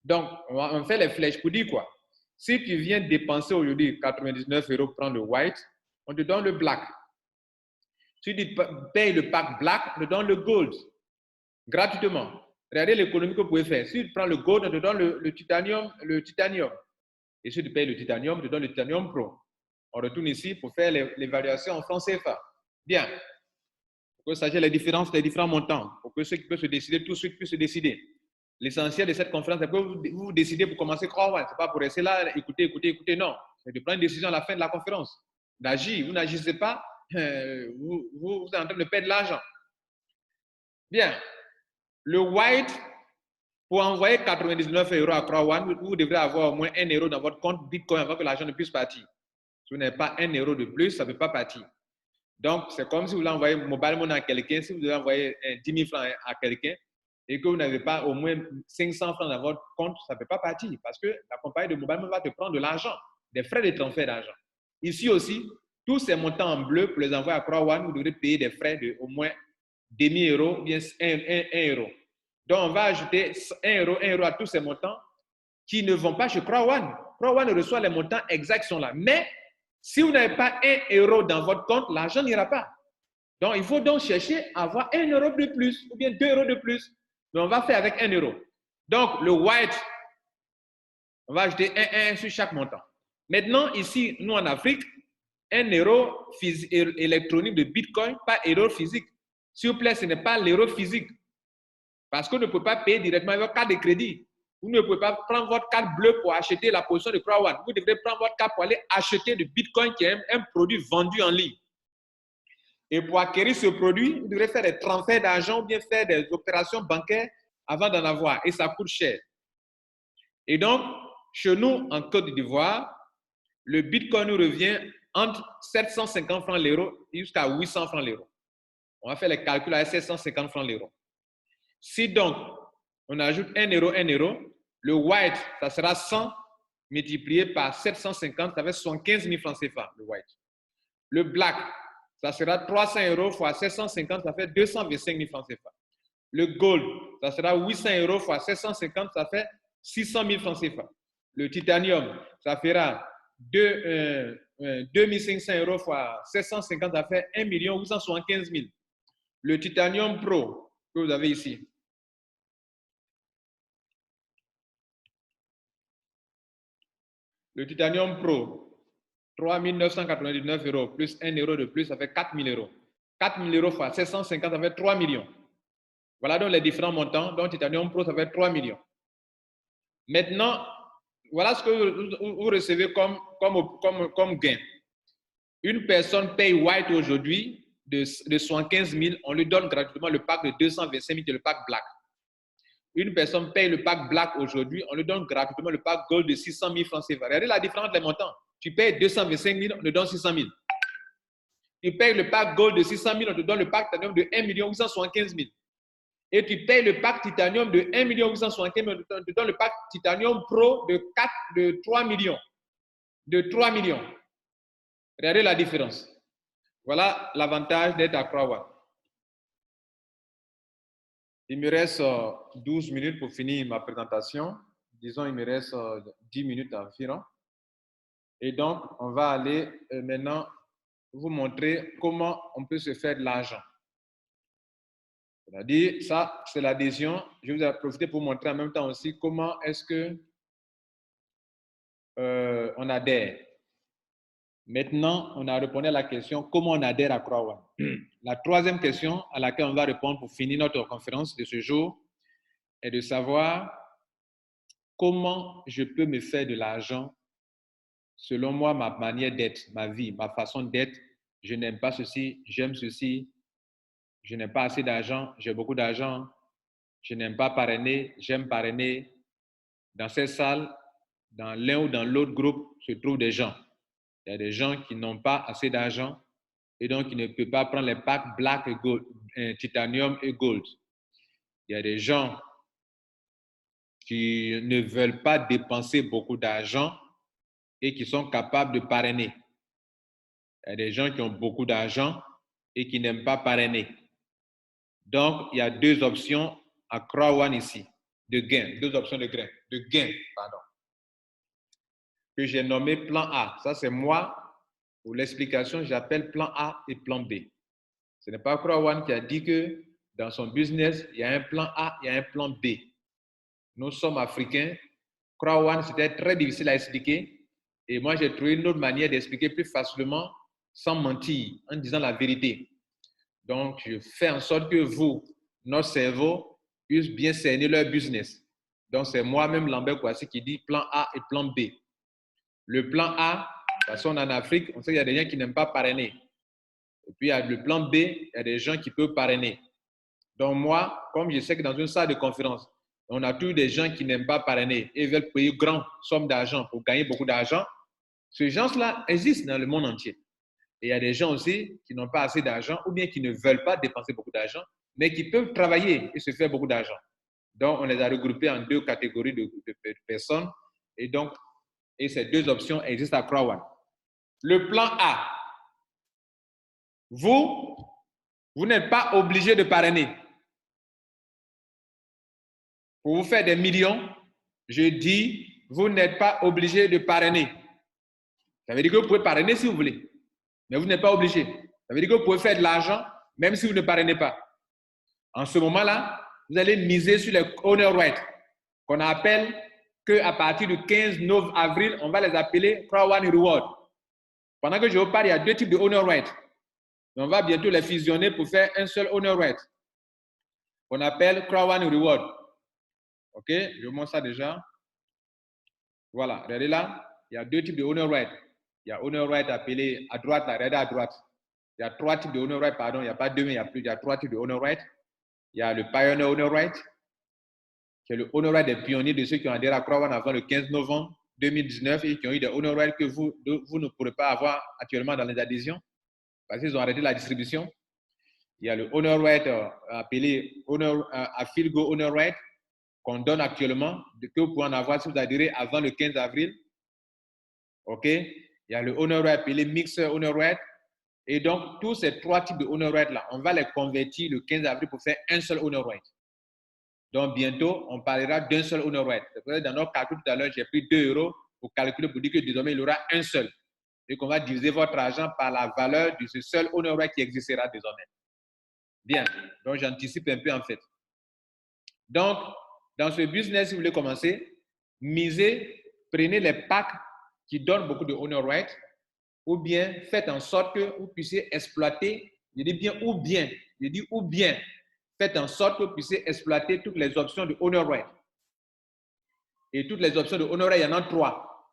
Donc, on fait les flèches pour dire quoi? Si tu viens dépenser aujourd'hui 99 euros pour prendre le white, on te donne le black. Si tu payes le pack black, on te donne le gold. Gratuitement. Regardez l'économie que vous pouvez faire. Si tu prends le gold, on te donne le titanium. Et si tu payes le titanium, on te donne le titanium pro. On retourne ici pour faire l'évaluation en francs CFA. Bien. Pour que vous sachiez les différents montants. Pour que ceux qui peuvent se décider tout de suite puissent se décider. L'essentiel de cette conférence, c'est que vous décidez pour commencer à croire. Ce n'est pas pour rester là, écouter. Non. C'est de prendre une décision à la fin de la conférence. D'agir. Vous n'agissez pas, vous êtes en train de perdre l'argent. Bien. Le white, pour envoyer 99 euros à Crowd, vous devrez avoir au moins 1 euro dans votre compte Bitcoin avant que l'argent ne puisse partir. Si vous n'avez pas 1 euro de plus, ça ne peut pas partir. Donc, c'est comme si vous voulez envoyer mobile money à quelqu'un, si vous devez envoyer 10 000 francs à quelqu'un et que vous n'avez pas au moins 500 francs dans votre compte, ça ne peut pas partir parce que la compagnie de mobile money va te prendre de l'argent, des frais de transfert d'argent. Ici aussi, tous ces montants en bleu, pour les envoyer à Crowd, vous devrez payer des frais de au moins demi-euro ou bien 1 euro. Donc, on va ajouter 1 euro à tous ces montants qui ne vont pas chez Crowd. Crowd reçoit les montants exacts qui sont là. Mais, si vous n'avez pas 1 euro dans votre compte, l'argent n'ira pas. Donc, il faut donc chercher à avoir 1 euro de plus ou bien 2 euros de plus. Mais on va faire avec 1 euro. Donc, le white, on va ajouter 1 sur chaque montant. Maintenant, ici, nous en Afrique, 1 euro électronique de Bitcoin, pas euro physique. S'il vous plaît, ce n'est pas l'euro physique. Parce qu'on ne peut pas payer directement avec votre carte de crédit. Vous ne pouvez pas prendre votre carte bleue pour acheter la position de Crowd. Vous devrez prendre votre carte pour aller acheter du Bitcoin qui est un produit vendu en ligne. Et pour acquérir ce produit, vous devrez faire des transferts d'argent ou bien faire des opérations bancaires avant d'en avoir. Et ça coûte cher. Et donc, chez nous, en Côte d'Ivoire, le Bitcoin nous revient entre 750 francs l'euro jusqu'à 800 francs l'euro. On va faire les calculs à 750 francs l'euro. Si donc, on ajoute 1 euro, le white, ça sera 100 multiplié par 750, ça fait 75 000 francs CFA, le white. Le black, ça sera 300 euros fois 750, ça fait 225 000 francs CFA. Le gold, ça sera 800 euros fois 750, ça fait 600 000 francs CFA. Le titanium, ça fera 2500 euros fois 750, ça fait 1 875 000. Le titanium pro, que vous avez ici. Le titanium pro, 3 999 euros plus 1 euro de plus, ça fait 4 000 euros. 4 000 euros fois 750, ça fait 3 millions. Voilà donc les différents montants. Donc, titanium pro, ça fait 3 millions. Maintenant, voilà ce que vous recevez comme gain. Une personne paye white aujourd'hui de 75 000, on lui donne gratuitement le pack de 225 000 qui est le pack black. Une personne paye le pack black aujourd'hui, on lui donne gratuitement le pack gold de 600 000 francs CFA. Regardez la différence des montants. Tu payes 225 000, on te donne 600 000. Tu payes le pack gold de 600 000, on te donne le pack de 1 875 000. et tu payes le pack titanium de 1 875 000, on te donne le pack titanium pro de 3 millions. De 3 millions. Regardez la différence. Voilà l'avantage d'être à Croix-One. Il me reste 12 minutes pour finir ma présentation. Disons, il me reste 10 minutes environ. Et donc, on va aller maintenant vous montrer comment on peut se faire de l'argent. C'est-à-dire, ça, c'est l'adhésion. Je vais vous en profiter pour montrer en même temps aussi comment est-ce que on adhère. Maintenant, on a répondu à la question comment on adhère à Croix-One. La troisième question à laquelle on va répondre pour finir notre conférence de ce jour est de savoir comment je peux me faire de l'argent selon moi, ma manière d'être, ma vie, ma façon d'être. Je n'aime pas ceci, j'aime ceci. Je n'ai pas assez d'argent, j'ai beaucoup d'argent. Je n'aime pas parrainer, j'aime parrainer. Dans cette salle, dans l'un ou dans l'autre groupe, se trouvent des gens. Il y a des gens qui n'ont pas assez d'argent et donc qui ne peuvent pas prendre les packs Black et Gold, Titanium et Gold. Il y a des gens qui ne veulent pas dépenser beaucoup d'argent et qui sont capables de parrainer. Il y a des gens qui ont beaucoup d'argent et qui n'aiment pas parrainer. Donc, il y a deux options à Croix-One ici, de gain, deux options de gain, pardon, que j'ai nommé plan A. Ça, c'est moi, pour l'explication, j'appelle plan A et plan B. Ce n'est pas Croix-One qui a dit que dans son business, il y a un plan A, il y a un plan B. Nous sommes africains. Croix-One, c'était très difficile à expliquer. Et moi, j'ai trouvé une autre manière d'expliquer plus facilement, sans mentir, en disant la vérité. Donc, je fais en sorte que vous, notre cerveau, puisse bien cerner leur business. Donc, c'est moi-même, Lambert Kouassi, qui dit plan A et plan B. Le plan A, parce qu'on est en Afrique, on sait qu'il y a des gens qui n'aiment pas parrainer. Et puis, il y a le plan B, il y a des gens qui peuvent parrainer. Donc, moi, comme je sais que dans une salle de conférence, on a tous des gens qui n'aiment pas parrainer et veulent payer grande somme d'argent pour gagner beaucoup d'argent, ces gens-là existent dans le monde entier. Et il y a des gens aussi qui n'ont pas assez d'argent ou bien qui ne veulent pas dépenser beaucoup d'argent, mais qui peuvent travailler et se faire beaucoup d'argent. Donc, on les a regroupés en deux catégories de personnes. Et donc, ces deux options existent à Croix-One. Le plan A. Vous n'êtes pas obligé de parrainer. Pour vous faire des millions, je dis, vous n'êtes pas obligé de parrainer. Ça veut dire que vous pouvez parrainer si vous voulez, mais vous n'êtes pas obligé. Ça veut dire que vous pouvez faire de l'argent même si vous ne parrainez pas. En ce moment-là, vous allez miser sur les honor rights, qu'on appelle qu'à partir du 15 avril, on va les appeler Croix-One Reward. Pendant que je vous parle, il y a deux types de honor rights. On va bientôt les fusionner pour faire un seul honor right, qu'on appelle Croix-One Reward. OK, je vous montre ça déjà. Voilà, regardez là, il y a deux types de honor right. Il y a honor right appelé à droite, là, regardez à droite. Il y a trois types de honor right, pardon, il n'y a pas deux, mais il y a trois types de honor right. Il y a le Pioneer Honor Right, qui est le honor right des pionniers de ceux qui ont adhéré à Croix-One avant le 15 novembre 2019 et qui ont eu des honor right que vous ne pourrez pas avoir actuellement dans les adhésions parce qu'ils ont arrêté la distribution. Il y a le honor right appelé Afilgo Honor Right qu'on donne actuellement, que vous pouvez en avoir si vous adhérez avant le 15 avril. OK? Il y a le honor right appelé Mixer Honor Right. Et donc, tous ces trois types de honor right là, on va les convertir le 15 avril pour faire un seul honor right. Donc, bientôt, on parlera d'un seul honor right. Dans notre calcul tout à l'heure, j'ai pris 2 € pour calculer, pour dire que désormais, il y aura un seul. Et qu'on va diviser votre argent par la valeur de ce seul honor right qui existera désormais. Bien. Donc, j'anticipe un peu en fait. Donc, dans ce business, si vous voulez commencer, misez, prenez les packs qui donnent beaucoup de honor right ou bien faites en sorte que vous puissiez exploiter, je dis bien ou bien, je dis ou bien, faites en sorte que vous puissiez exploiter toutes les options de honor right. Et toutes les options de honor right, il y en a 3.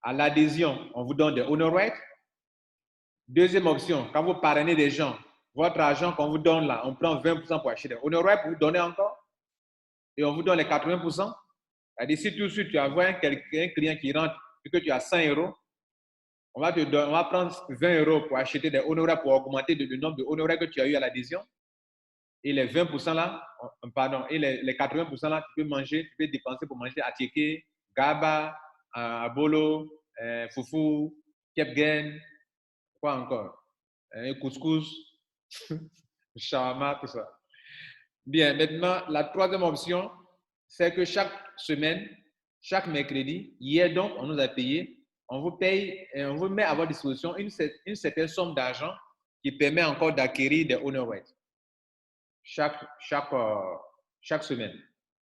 À l'adhésion, on vous donne des honor right. Deuxième option, quand vous parrainez des gens, votre argent qu'on vous donne là, on prend 20% pour acheter des honor right pour vous donner encore. Et on vous donne les 80%. C'est-à-dire, si tout de suite tu as un client qui rentre et que tu as 100 €, on va prendre 20 € pour acheter des honoraires pour augmenter le nombre de honoraires que tu as eu à l'adhésion. Et les 20% là, pardon, et les 80% là, tu peux manger, tu peux dépenser pour manger à Tieke, Gaba, à Bolo, Foufou, Kepgen, quoi encore? Couscous, shawarma, tout ça. Bien, maintenant, la troisième option, c'est que chaque semaine, chaque mercredi, hier donc, on nous a payé, on vous paye et on vous met à votre disposition une certaine somme d'argent qui permet encore d'acquérir des honor rights chaque semaine.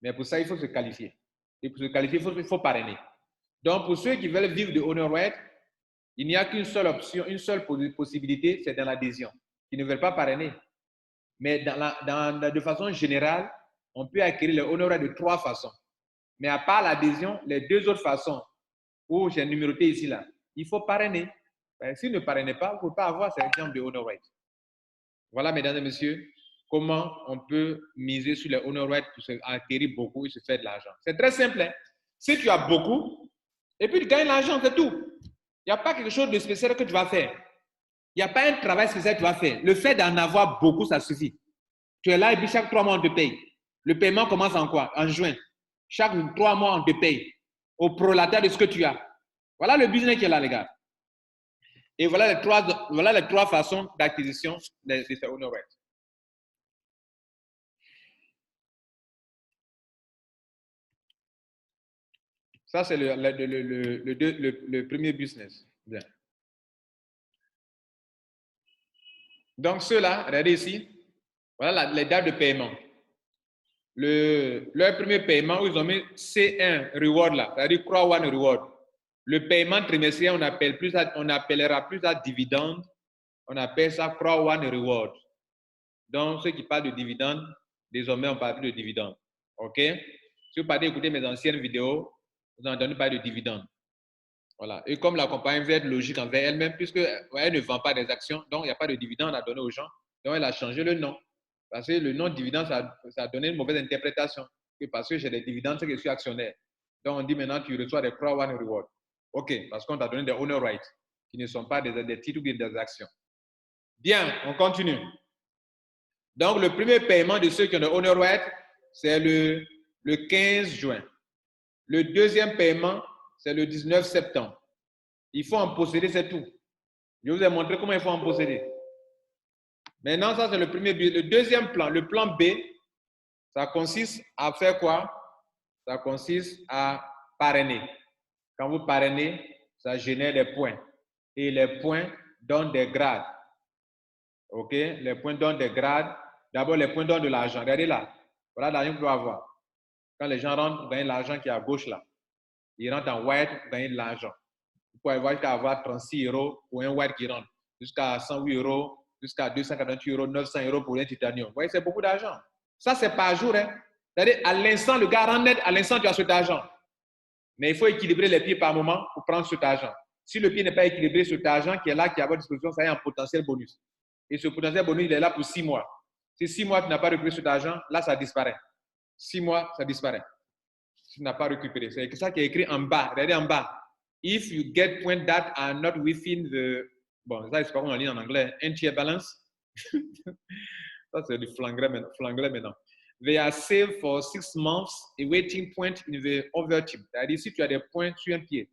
Mais pour ça, il faut se qualifier. Et pour se qualifier, il faut parrainer. Donc, pour ceux qui veulent vivre de honor rights, il n'y a qu'une seule option, une seule possibilité, c'est dans l'adhésion. Qui ne veulent pas parrainer. Mais de façon générale, on peut acquérir le honor right de 3 façons. Mais à part l'adhésion, les 2 autres façons, où j'ai numéroté ici, là, il faut parrainer. Si vous ne parrainez pas, vous ne pouvez pas avoir cet exemple de honor right. Voilà, mesdames et messieurs, comment on peut miser sur les honor right pour acquérir beaucoup et se faire de l'argent. C'est très simple. Hein? Si tu as beaucoup, et puis tu gagnes l'argent, c'est tout. Il n'y a pas quelque chose de spécial que tu vas faire. Il n'y a pas un travail spécial que tu vas faire. Le fait d'en avoir beaucoup, ça suffit. Tu es là et puis chaque 3 mois, on te paye. Le paiement commence en quoi? En juin. Chaque 3 mois, on te paye. Au prolataire de ce que tu as. Voilà le business qui est là, les gars. Et voilà les 3 façons d'acquisition de ces honor rights. Ça, c'est le premier business. Bien. Donc, ceux-là, regardez ici. Voilà les dates de paiement. Leur premier paiement, ils ont mis C1 reward là, c'est-à-dire Croix One Reward. Le paiement trimestriel, on appellera plus ça dividende. On appelle ça Croix One Reward. Donc, ceux qui parlent de dividende, désormais, on parle plus de dividende. OK? Si vous partez écouter mes anciennes vidéos, vous avez entendu parler de dividende. Voilà. Et comme la compagnie veut être logique envers elle-même, puisqu'elle ne vend pas des actions, donc il n'y a pas de dividende à donner aux gens. Donc, elle a changé le nom. Parce que le nom dividende, ça a donné une mauvaise interprétation. Et parce que j'ai des dividendes, c'est que je suis actionnaire. Donc, on dit maintenant, tu reçois des Croix One Reward. OK, parce qu'on t'a donné des honor rights, qui ne sont pas des titres ou des actions. Bien, on continue. Donc, le premier paiement de ceux qui ont des honor rights, c'est le 15 juin. Le deuxième paiement, c'est le 19 septembre. Il faut en posséder, c'est tout. Je vous ai montré comment il faut en posséder. Maintenant, ça, c'est le premier but. Le deuxième plan, le plan B, ça consiste à faire quoi? Ça consiste à parrainer. Quand vous parrainez, ça génère des points. Et les points donnent des grades. OK? Les points donnent des grades. D'abord, les points donnent de l'argent. Regardez là. Voilà l'argent que vous pouvez avoir. Quand les gens rentrent, vous gagnez l'argent qui est à gauche là. Ils rentrent en white, vous gagnez de l'argent. Vous pouvez avoir 36 € pour un white qui rentre. Jusqu'à 108 €, jusqu'à 288 €, 900 € pour un titanium. Vous voyez, c'est beaucoup d'argent. Ça, c'est par jour. Hein? C'est-à-dire, à l'instant, le gars rentre net, à l'instant, tu as cet argent. Mais il faut équilibrer les pieds par moment pour prendre cet argent. Si le pied n'est pas équilibré, cet argent qui est là, qui est à votre disposition, ça a un potentiel bonus. Et ce potentiel bonus, il est là pour 6 mois. Si 6 mois, tu n'as pas récupéré cet argent, là, ça disparaît. 6 mois, ça disparaît. Tu n'as pas récupéré. C'est ça qui est écrit en bas. Regardez en bas. If you get points that are not within the... Bon, ça, c'est pas comment on lit en anglais. End-year balance. Ça, c'est du flanglais maintenant. They are saved for 6 months, awaiting point in the other team. C'est-à-dire, si tu as des points sur un pied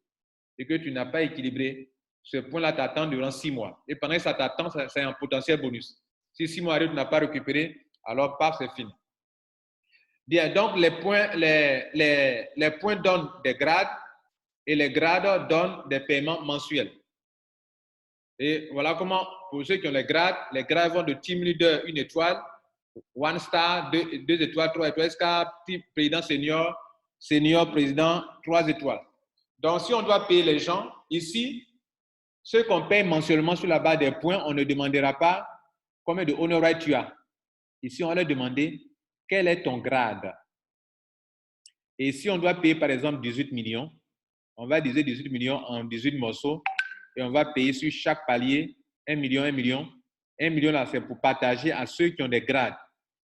et que tu n'as pas équilibré, ce point-là t'attend durant 6 mois. Et pendant que ça t'attend, c'est un potentiel bonus. Si 6 mois arrivent, tu n'as pas récupéré, alors paf, c'est fini. Bien, donc les points donnent des grades et les grades donnent des paiements mensuels. Et voilà comment, pour ceux qui ont les grades vont de team leader 1 étoile, 1 star, 2 étoiles, 3 étoiles, jusqu'à président senior président, 3 étoiles. Donc, si on doit payer les gens, ici, ceux qu'on paye mensuellement sur la base des points, on ne demandera pas combien de honor rights tu as. Ici, on va leur demander quel est ton grade. Et si on doit payer, par exemple, 18 millions, on va diviser 18 millions en 18 morceaux et on va payer sur chaque palier 1 million, 1 million. 1 million, là, c'est pour partager à ceux qui ont des grades.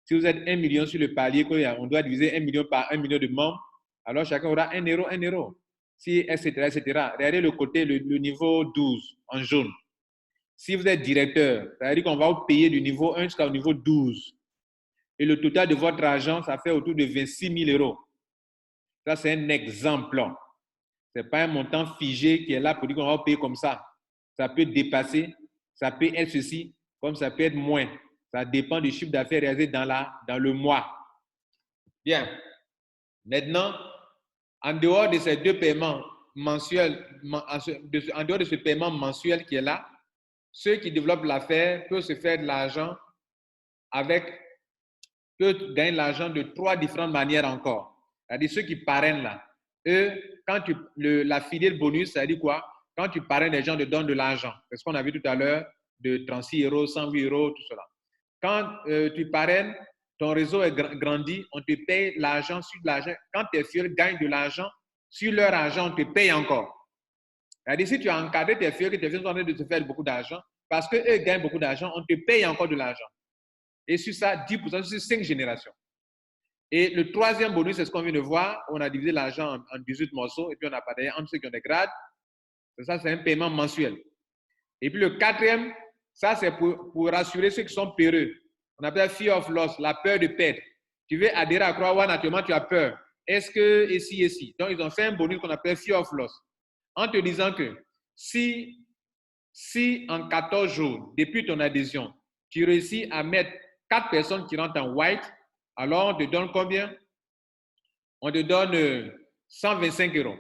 Si vous êtes 1 million sur le palier, on doit diviser 1 million par 1 million de membres, alors chacun aura 1 €, 1 €. Si, etc., etc. Regardez le côté, le niveau 12 en jaune. Si vous êtes directeur, ça veut dire qu'on va vous payer du niveau 1 jusqu'au niveau 12. et le total de votre argent, ça fait autour de 26 000 euros. Ça, c'est un exemple. Ce n'est pas un montant figé qui est là pour dire qu'on va payer comme ça. Ça peut dépasser, ça peut être ceci, comme ça peut être moins. Ça dépend du chiffre d'affaires réalisé dans le mois. Bien. Maintenant, en dehors de ces deux paiements mensuels, en dehors de ce paiement mensuel qui est là, ceux qui développent l'affaire peuvent se faire de l'argent peuvent gagner de l'argent de 3 différentes manières encore. C'est-à-dire ceux qui parrainent là, eux, quand la fidèle bonus, ça dit quoi? Quand tu parraines, les gens te donnent de l'argent. C'est ce qu'on a vu tout à l'heure, de 36 euros, 108 euros, tout cela. Quand tu parraines, ton réseau est grandi, on te paye l'argent sur de l'argent. Quand tes fidèles gagnent de l'argent, sur leur argent, on te paye encore. C'est-à-dire, si tu as encadré tes fidèles, que tes fidèles sont en train de te faire beaucoup d'argent, parce qu'eux gagnent beaucoup d'argent, on te paye encore de l'argent. Et sur ça, 10% sur 5 générations. Et le troisième bonus, c'est ce qu'on vient de voir. On a divisé l'argent en 18 morceaux et puis on a partagé entre ceux qui ont des grades. Ça, c'est un paiement mensuel. Et puis le quatrième, ça, c'est pour rassurer ceux qui sont peureux. On appelle fear of loss, la peur de perdre. Tu veux adhérer à Croix One, naturellement, tu as peur. Est-ce que, et si. Donc, ils ont fait un bonus qu'on appelle fear of loss. En te disant que si en 14 jours, depuis ton adhésion, tu réussis à mettre 4 personnes qui rentrent en white, alors on te donne combien? On te donne 125 euros.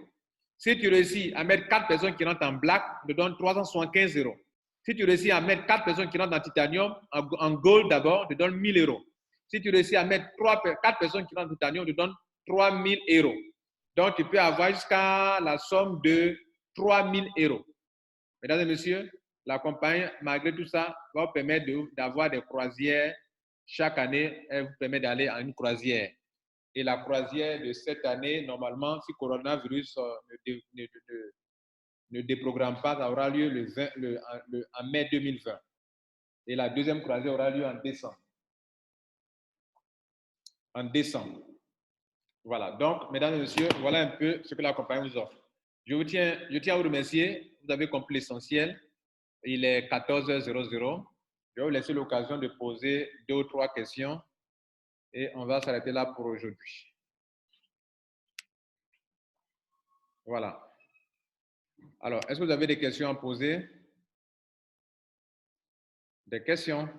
Si tu réussis à mettre 4 personnes qui rentrent en black, on te donne 375 euros. Si tu réussis à mettre 4 personnes qui rentrent en titanium, en gold d'abord, on te donne 1000 euros. Si tu réussis à mettre 4 personnes qui rentrent en titanium, on te donne 3000 euros. Donc, tu peux avoir jusqu'à la somme de 3000 euros. Mesdames et messieurs, la compagnie, malgré tout ça, va vous permettre d'avoir des croisières. Chaque année, elle vous permet d'aller à une croisière. Et la croisière de cette année, normalement, si le coronavirus ne déprogramme pas, ça aura lieu en mai 2020. Et la deuxième croisière aura lieu en décembre. En décembre. Voilà. Donc, mesdames et messieurs, voilà un peu ce que la compagnie vous offre. Je tiens à vous remercier. Vous avez compris l'essentiel. Il est 14h00. Je vais vous laisser l'occasion de poser 2 ou 3 questions et on va s'arrêter là pour aujourd'hui. Voilà. Alors, est-ce que vous avez des questions à poser? Des questions?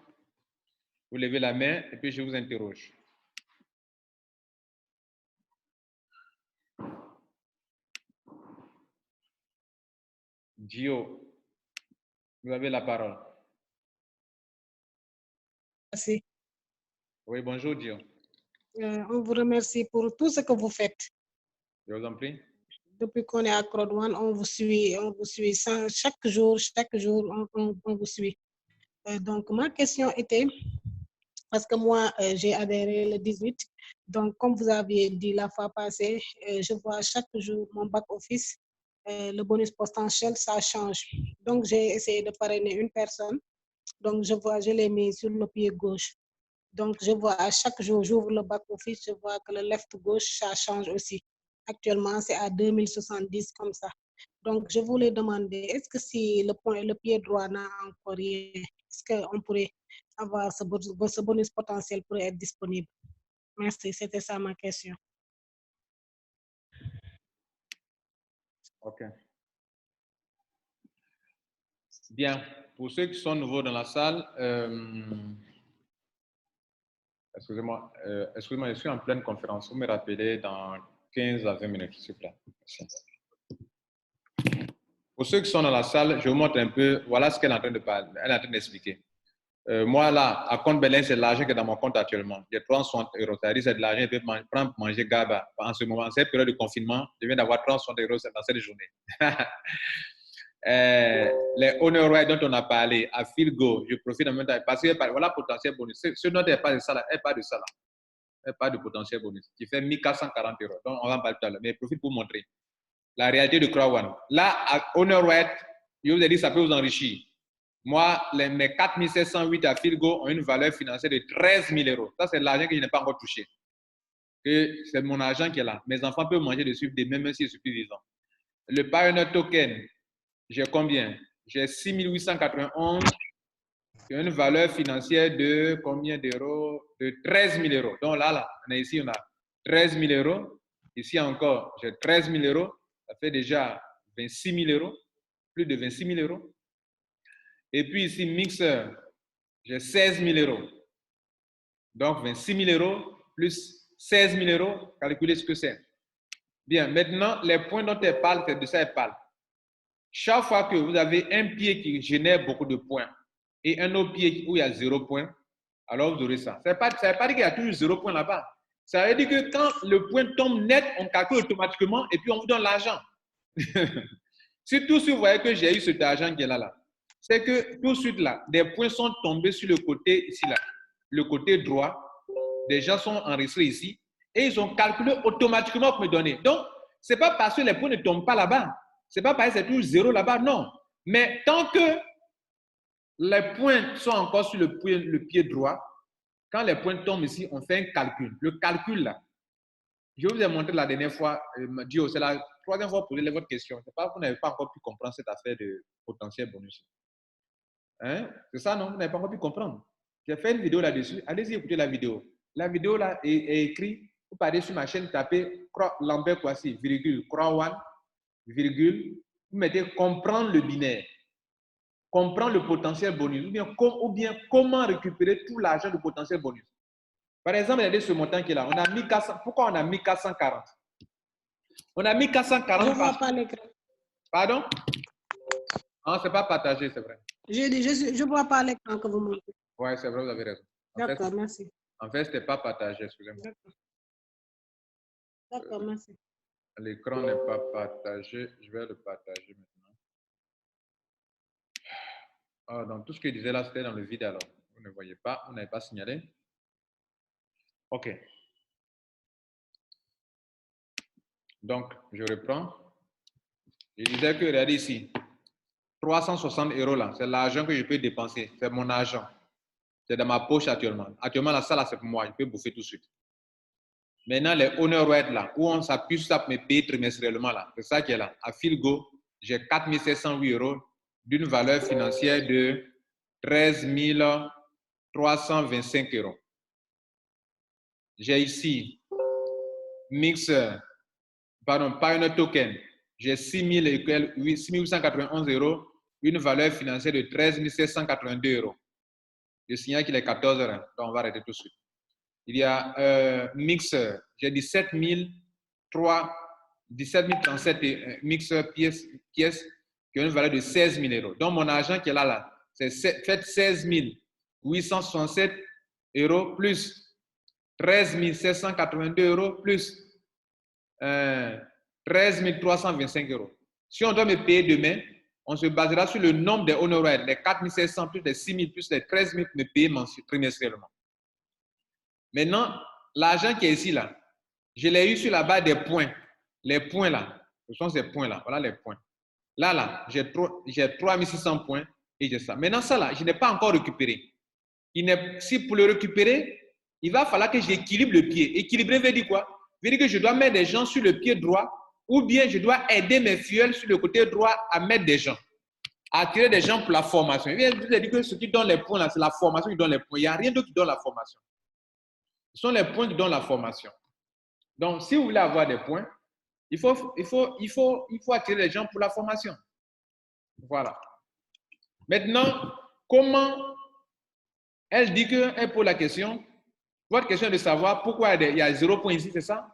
Vous levez la main et puis je vous interroge. Gio, vous avez la parole. Merci. Oui, bonjour Gio. On vous remercie pour tout ce que vous faites. Je vous en prie. Depuis qu'on est à Crowd One, on vous suit chaque jour, on vous suit. Donc, ma question était, parce que moi, j'ai adhéré le 18, donc comme vous aviez dit la fois passée, je vois chaque jour mon back-office, le bonus potentiel, ça change. Donc, j'ai essayé de parrainer une personne, donc je l'ai mis sur le pied gauche. Donc, je vois à chaque jour, j'ouvre le back-office, je vois que le left-gauche, ça change aussi. Actuellement, c'est à 2070 comme ça. Donc, je voulais demander, est-ce que si le pied droit n'a encore rien, est-ce qu'on pourrait avoir ce bonus potentiel pour être disponible? Merci, c'était ça ma question. OK. Bien. Pour ceux qui sont nouveaux dans la salle, excusez-moi, je suis en pleine conférence. Vous me rappelez dans 15 à 20 minutes, s'il vous plaît. Merci. Pour ceux qui sont dans la salle, je vous montre un peu, voilà ce qu'elle est en train de parler, elle est en train d'expliquer. Moi, là, à compte Belin, c'est l'argent qui est dans mon compte actuellement. J'ai 360 euros. C'est-à-dire c'est de l'argent que je peux prendre pour manger GABA. En ce moment, cette période de confinement, je viens d'avoir 360 euros dans cette journée. Les honor rights dont on a parlé, à Filgo, je profite en même temps parce que voilà potentiel bonus. Ce dont elle parle de ça, là, elle parle de ça. Là. Elle parle de potentiel bonus qui fait 1440 euros. Donc, on va en parler tout à l'heure. Mais je profite pour vous montrer la réalité de Croix One. Là, à honor right, je vous ai dit, ça peut vous enrichir. Moi, mes 4708 à Filgo ont une valeur financière de 13 000 euros. Ça, c'est l'argent que je n'ai pas encore touché. C'est mon argent qui est là. Mes enfants peuvent manger dessus, même si je suis plus vivant. Le Pioneer Token, j'ai combien? J'ai 6891 qui a une valeur financière de combien d'euros? De 13 000 euros. Donc là, ici, on a 13 000 euros. Ici encore, j'ai 13 000 euros. Ça fait déjà 26 000 euros. Plus de 26 000 euros. Et puis ici, mixeur, j'ai 16 000 euros. Donc 26 000 euros plus 16 000 euros. Calculez ce que c'est. Bien, maintenant, les points dont elle parle, c'est de ça elle parle. Chaque fois que vous avez un pied qui génère beaucoup de points et un autre pied où il y a 0 point, alors vous aurez ça. Ça ne veut pas dire qu'il y a toujours 0 point là-bas. Ça veut dire que quand le point tombe net, on calcule automatiquement et puis on vous donne l'argent. Si tout de suite vous voyez que j'ai eu cet argent qui est là, c'est que tout de suite là, des points sont tombés sur le côté ici là, le côté droit. Des gens sont enregistrés ici et ils ont calculé automatiquement pour me donner. Donc, ce n'est pas parce que les points ne tombent pas là-bas. Ce n'est pas parce que c'est toujours 0 là-bas, non. Mais tant que les points sont encore sur le pied droit, quand les points tombent ici, on fait un calcul. Le calcul là, je vous ai montré la dernière fois, Dio, c'est la troisième fois pour poser votre question. C'est pas que vous n'avez pas encore pu comprendre cette affaire de potentiel bonus. Hein? C'est ça, non? Vous n'avez pas encore pu comprendre. J'ai fait une vidéo là-dessus. Allez-y écouter la vidéo. La vidéo là est écrite. Vous parlez sur ma chaîne, tapez Lambert Kwasi, virgule, Croix virgule. Vous mettez comprendre le binaire. Comprendre le potentiel bonus. Ou bien comment récupérer tout l'argent du potentiel bonus. Par exemple, regardez ce montant qui est là. On a mis 400. Pourquoi on a mis 440? On a mis 440. Je ne vois pas l'écran. Pardon? Non, ce n'est pas partagé, c'est vrai. Je ne vois pas l'écran que vous montrez. Oui, c'est vrai, vous avez raison. D'accord, merci. En fait, ce n'était pas partagé, excusez-moi. D'accord, merci. L'écran n'est pas partagé. Je vais le partager maintenant. Ah, donc, tout ce que je disais là, c'était dans le vide alors. Vous ne voyez pas, vous n'avez pas signalé. OK. Donc, je reprends. Je disais que, regardez ici, 360 euros là, c'est l'argent que je peux dépenser. C'est mon argent. C'est dans ma poche actuellement. Actuellement, la salle, c'est pour moi. Je peux bouffer tout de suite. Maintenant, les honor rate là, où on s'appuie sur ça pour me payer trimestriellement là, c'est ça qui est là. À Filgo, j'ai 4 708 euros d'une valeur financière de 13 325 euros. J'ai ici, mixeur, pardon, pas un token. J'ai 6 891 euros, une valeur financière de 13 782 euros. Je signale qu'il est 14 heures, donc on va arrêter tout de suite. Il y a mixeur, j'ai 17 037 mixeurs pièces qui ont une valeur de 16 000 euros. Donc mon argent qui est là, c'est fait 16 867 euros plus 13 782 euros plus 13 325 euros. Si on doit me payer demain, on se basera sur le nombre des honoraires, les 4 700 plus les 6 000 plus les 13 000 me payer trimestriellement. Maintenant, l'argent qui est ici, là, je l'ai eu sur la base des points. Les points, là, ce sont ces points-là. Voilà les points. Là, j'ai 3 600 points et j'ai ça. Maintenant, ça, là, je n'ai pas encore récupéré. Si pour le récupérer, il va falloir que j'équilibre le pied. Équilibrer veut dire quoi? Veut dire que je dois mettre des gens sur le pied droit ou bien je dois aider mes filleuls sur le côté droit à mettre des gens, à attirer des gens pour la formation. Je vous ai dit que ce qui donne les points, là, c'est la formation qui donne les points. Il n'y a rien d'autre qui donne la formation. Ce sont les points qui donnent la formation. Donc, si vous voulez avoir des points, il faut attirer les gens pour la formation. Voilà. Maintenant, comment elle dit qu'elle pose la question? Votre question est de savoir pourquoi il y a 0 point ici, c'est ça?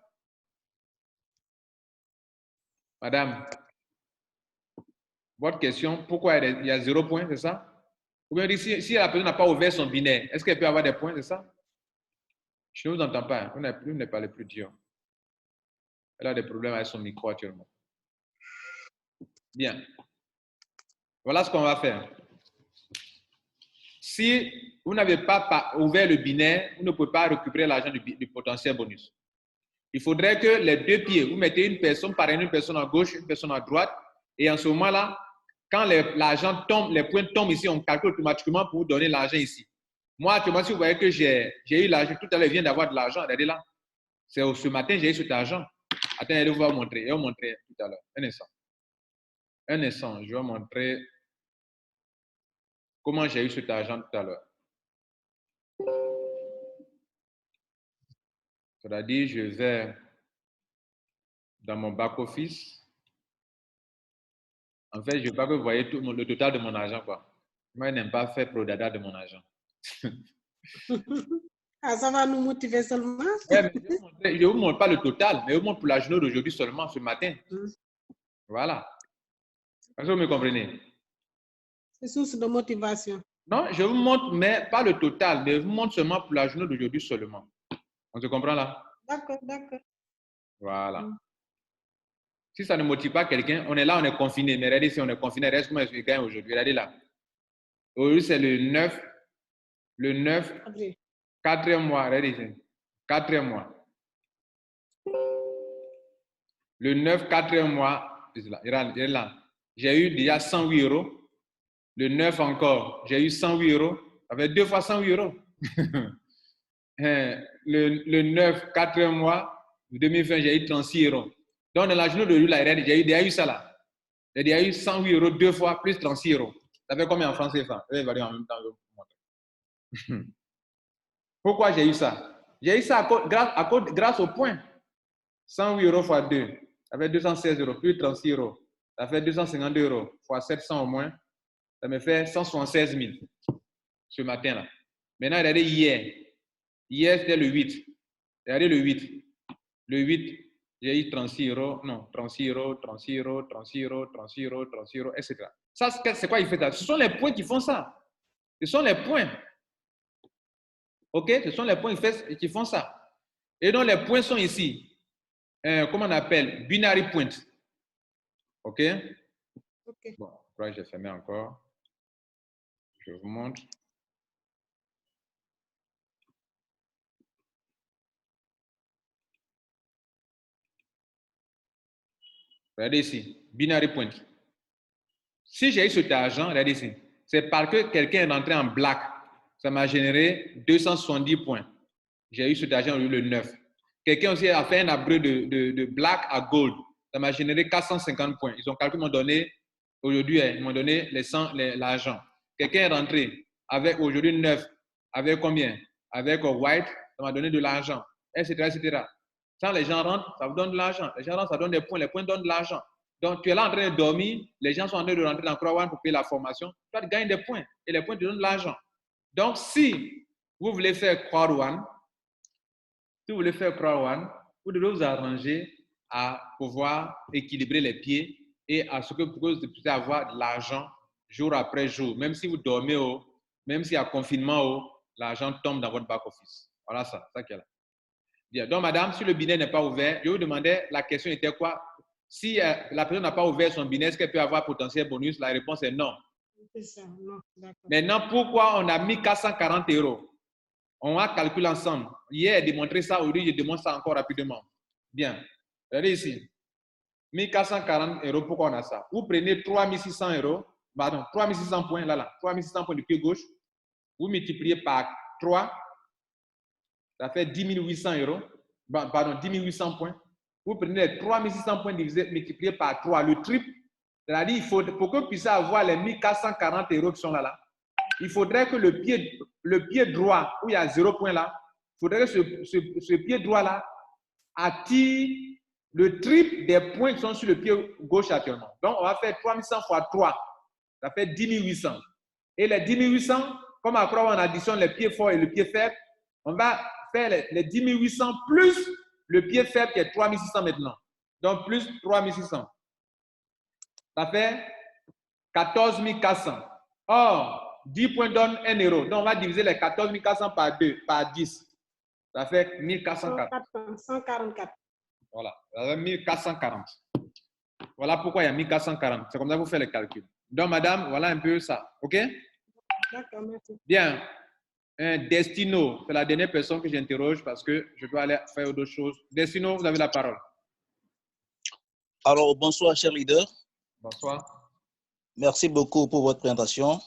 Madame, votre question, pourquoi il y a 0 point, c'est ça? Ou bien si la personne n'a pas ouvert son binaire, est-ce qu'elle peut avoir des points, c'est ça? Je ne vous entends pas, vous ne parlez plus dur. Elle a des problèmes avec son micro actuellement. Bien. Voilà ce qu'on va faire. Si vous n'avez pas ouvert le binaire, vous ne pouvez pas récupérer l'argent du potentiel bonus. Il faudrait que les deux pieds, vous mettez une personne par une personne à gauche, une personne à droite, et en ce moment-là, quand l'argent tombe, les points tombent ici, on calcule automatiquement pour vous donner l'argent ici. Moi, actuellement, si vous voyez que j'ai eu l'argent, tout à l'heure, je viens d'avoir de l'argent, regardez là. C'est ce matin, j'ai eu cet argent. Attendez, je vais vous montrer. Je vais vous montrer tout à l'heure. Un instant. Un instant, je vais vous montrer comment j'ai eu cet argent tout à l'heure. C'est-à-dire, je vais dans mon back-office. En fait, je ne veux pas que vous voyez le total de mon argent, quoi. Moi, je n'aime pas faire pro dada de mon argent. Ah, ça va nous motiver seulement. Ouais, mais je ne vous montre pas le total, mais je vous montre pour la journée d'aujourd'hui seulement, ce matin. Voilà. Est-ce que vous me comprenez? C'est source de motivation. Non, je vous montre, mais pas le total, mais je vous montre seulement pour la journée d'aujourd'hui seulement. On se comprend là? D'accord, d'accord. Voilà. Si ça ne motive pas quelqu'un, on est là, on est confiné. Mais regardez, si on est confiné, reste comment est-ce qu'il gagne aujourd'hui? Regardez là. Aujourd'hui, c'est le 9, Avril. 4e mois. Regardez ici. 4e mois. Le 9, 4e mois, regardez là. J'ai eu déjà 108 euros. Le 9 encore, j'ai eu 108 euros. Ça fait 2 fois 108 euros. le 9, 4e mois, 2020, j'ai eu 36 euros. Donc, dans la journée de là, j'ai déjà eu ça là. J'ai déjà eu 108 euros 2 fois plus 36 euros. Ça fait combien en France CFA? Je vais évaluer en même temps. Pourquoi j'ai eu ça? J'ai eu ça grâce au point. 108 euros fois 2, ça fait 216 euros, plus 36 euros. Ça fait 252 euros fois 700 au moins. Ça me fait 176 000 ce matin-là. Maintenant, regardez hier. Hier, c'était le 8. Regardez le 8. Le 8, j'ai eu 36 euros. Non, 36 euros, 36 euros, 36 euros, 36 euros, 36 euros, etc. Ça, c'est quoi il fait ça? Ce sont les points qui font ça. Ce sont les points. OK? Ce sont les points qui font ça. Et donc, les points sont ici. Comment on appelle? Binary point. OK? OK. Bon, je crois que j'ai fermé encore. Je vous montre. Regardez ici, binary point. Si j'ai eu cet argent, regardez ici, c'est parce que quelqu'un est rentré en black. Ça m'a généré 270 points. J'ai eu cet argent au lieu de 9. Quelqu'un aussi a fait un upgrade de black à gold. Ça m'a généré 450 points. Ils ont calculé, m'ont donné, aujourd'hui, ils m'ont donné l'argent. Quelqu'un est rentré avec aujourd'hui 9, avec combien? Avec white, ça m'a donné de l'argent, etc., etc. Quand les gens rentrent, ça vous donne de l'argent. Les gens rentrent, ça donne des points. Les points donnent de l'argent. Donc, tu es là en train de dormir. Les gens sont en train de rentrer dans Crowd pour payer la formation. Tu gagnes des points. Et les points te donnent de l'argent. Donc, si vous voulez faire Crowd One, vous devez vous arranger à pouvoir équilibrer les pieds et à ce que vous puissiez avoir de l'argent jour après jour. Même si vous dormez même s'il y a confinement l'argent tombe dans votre back-office. Voilà ça qui est là. Bien. Donc, madame, si le binet n'est pas ouvert, je vous demandais, la question était quoi? Si la personne n'a pas ouvert son binet, est-ce qu'elle peut avoir potentiel bonus? La réponse est non. C'est ça, non. Maintenant, pourquoi on a mis 440 euros? On va calculer ensemble. Hier, j'ai démontré ça, aujourd'hui, je démontre ça encore rapidement. Bien. Regardez ici. 1440 euros, pourquoi on a ça? Vous prenez 3600 euros, pardon, 3600 points, là, 3600 points du pied gauche. Vous multipliez par 3. Ça fait 10 800 euros. Pardon, 10 800 points. Vous prenez les 3 600 points multipliés par 3, le triple. C'est-à-dire, il faut, pour que vous puissiez avoir les 1440 euros qui sont là, il faudrait que le pied droit, où il y a 0 point là, il faudrait que ce pied droit là attire le triple des points qui sont sur le pied gauche actuellement. Donc, on va faire 3100 fois 3. Ça fait 10 800. Et les 10 800, comme après on additionne les pieds forts et le pied faible, on va faire les 10 800 plus le pied faible qui est 3 600 maintenant. Donc, plus 3 600. Ça fait 14 400. Or, 10 points donnent 1 euro. Donc, on va diviser les 14 400 par 2, par 10. Ça fait 1440. 144. Voilà, ça fait 1440. Voilà pourquoi il y a 1440. C'est comme ça que vous faites les calculs. Donc, madame, voilà un peu ça. OK? D'accord, merci. Bien. Destino, c'est la dernière personne que j'interroge parce que je dois aller faire d'autres choses. Destino, vous avez la parole. Alors, bonsoir, cher leader. Bonsoir. Merci beaucoup pour votre présentation.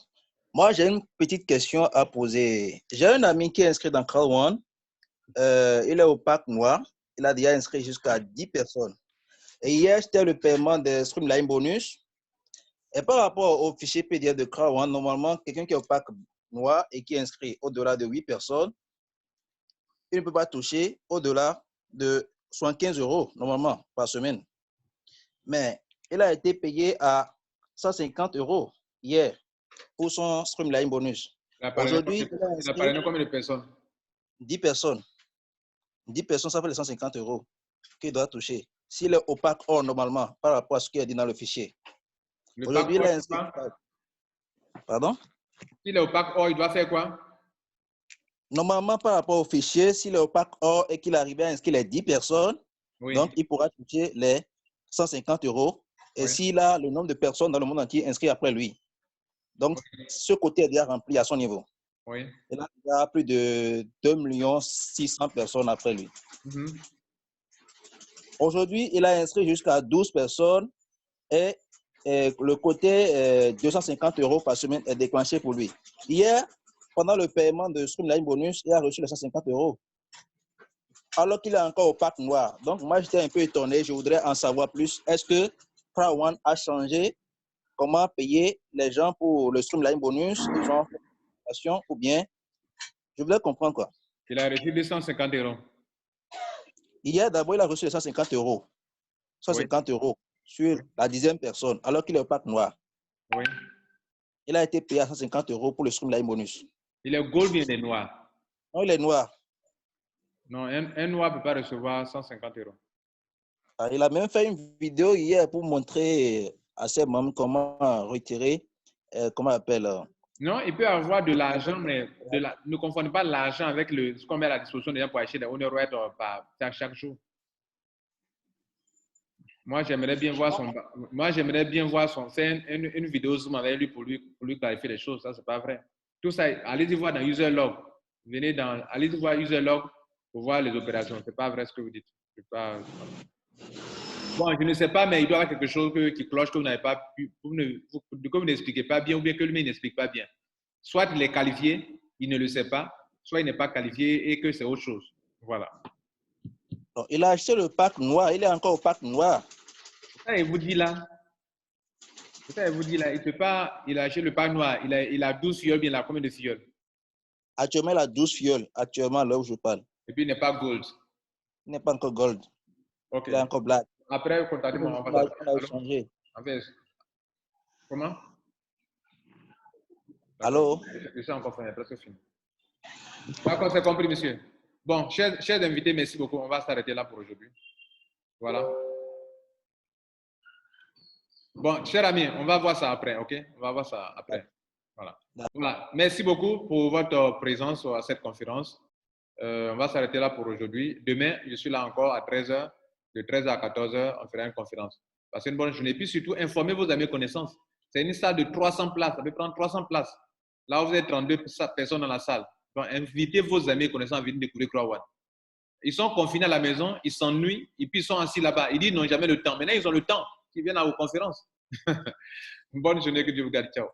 Moi, j'ai une petite question à poser. J'ai un ami qui est inscrit dans Crowd One. Il est au Parc Noir. Il a déjà inscrit jusqu'à 10 personnes. Et hier, c'était le paiement des Streamline Bonus. Et par rapport au fichier PDF de Crowd One, normalement, quelqu'un qui est au pack noir et qui est inscrit au-delà de 8 personnes, il ne peut pas toucher au-delà de 75 € normalement par semaine. Mais il a été payé à 150 € hier pour son Streamline bonus. Aujourd'hui, il a parrainé combien de personnes? 10 personnes. 10 personnes, ça fait les 150 € qu'il doit toucher. S'il est au pack or normalement, par rapport à ce qui est dit dans le fichier. Aujourd'hui, il a inscrit. Pardon? S'il est au pack or, il doit faire quoi? Normalement, par rapport au fichier, s'il est au pack or et qu'il arrive à inscrire les 10 personnes, oui, donc il pourra toucher les 150 €. Et oui, s'il a le nombre de personnes dans le monde entier inscrites après lui. Donc, oui, ce côté est déjà rempli à son niveau. Oui. Et là, il y a plus de 2 600 000 personnes après lui. Aujourd'hui, il a inscrit jusqu'à 12 personnes et le côté 250 € par semaine est déclenché pour lui. Hier, pendant le paiement de Streamline Bonus, il a reçu les 150 €. Alors qu'il est encore au pack noir. Donc, moi, j'étais un peu étonné. Je voudrais en savoir plus. Est-ce que Crowd One a changé comment payer les gens pour le Streamline Bonus? Ils ont fait une action ou bien? Je voulais comprendre quoi. Il a reçu 250 €. Hier, d'abord, il a reçu les 150 €. 150 € sur la 10e personne, alors qu'il est au pack noir. Oui. Il a été payé à 150 € pour le Streamline Bonus. Il est gold ou il est noir? Non, il est noir. Non, un noir ne peut pas recevoir 150 €. Ah, il a même fait une vidéo hier pour montrer à ses membres comment retirer, comment on appelle. Non, il peut avoir de l'argent, mais ne confondez pas l'argent avec ce qu'on met à la disposition des gens pour acheter des Honor Right chaque jour. Moi, j'aimerais bien voir faire une vidéo Zoom avec lui pour lui clarifier les choses. Ça, c'est pas vrai. Tout ça, allez-y voir dans User Log. Allez-y voir User Log pour voir les opérations. C'est pas vrai ce que vous dites. Bon, je ne sais pas, mais il doit y avoir quelque chose qui cloche que vous n'avez pas pu, que vous n'expliquez pas bien ou bien que lui n'explique pas bien. Soit il est qualifié, il ne le sait pas, soit il n'est pas qualifié et que c'est autre chose. Voilà. Donc, il a acheté le pack noir, il est encore au pack noir. Ça, il vous dit là. Ça, il vous dit là, il ne peut pas, il a acheté le pack noir, il a 12 fioles, bien il a combien de fioles? Actuellement, il a 12 fioles, actuellement, là où je parle. Et puis il n'est pas gold. Il n'est pas encore gold. Okay. Il est encore black. Après, contactez-moi. On va changer. Comment? Allô? Je suis encore fini, presque fini. D'accord, c'est compris, monsieur. Bon, chers invités, merci beaucoup. On va s'arrêter là pour aujourd'hui. Voilà. Bon, chers amis, on va voir ça après, ok? On va voir ça après. Voilà. Voilà. Merci beaucoup pour votre présence à cette conférence. On va s'arrêter là pour aujourd'hui. Demain, je suis là encore à 13h. De 13h à 14h, on fera une conférence. Passez une bonne journée. Puis surtout, informez vos amis et connaissances. C'est une salle de 300 places. Ça peut prendre 300 places. Là, vous êtes 32 personnes dans la salle. Donc, invitez vos amis et connaissances à venir découvrir Crowd One. Ils sont confinés à la maison, ils s'ennuient, et puis ils sont assis là-bas. Ils disent qu'ils n'ont jamais le temps. Maintenant, ils ont le temps. Ils viennent à vos conférences. Bonne journée, que Dieu vous garde. Ciao.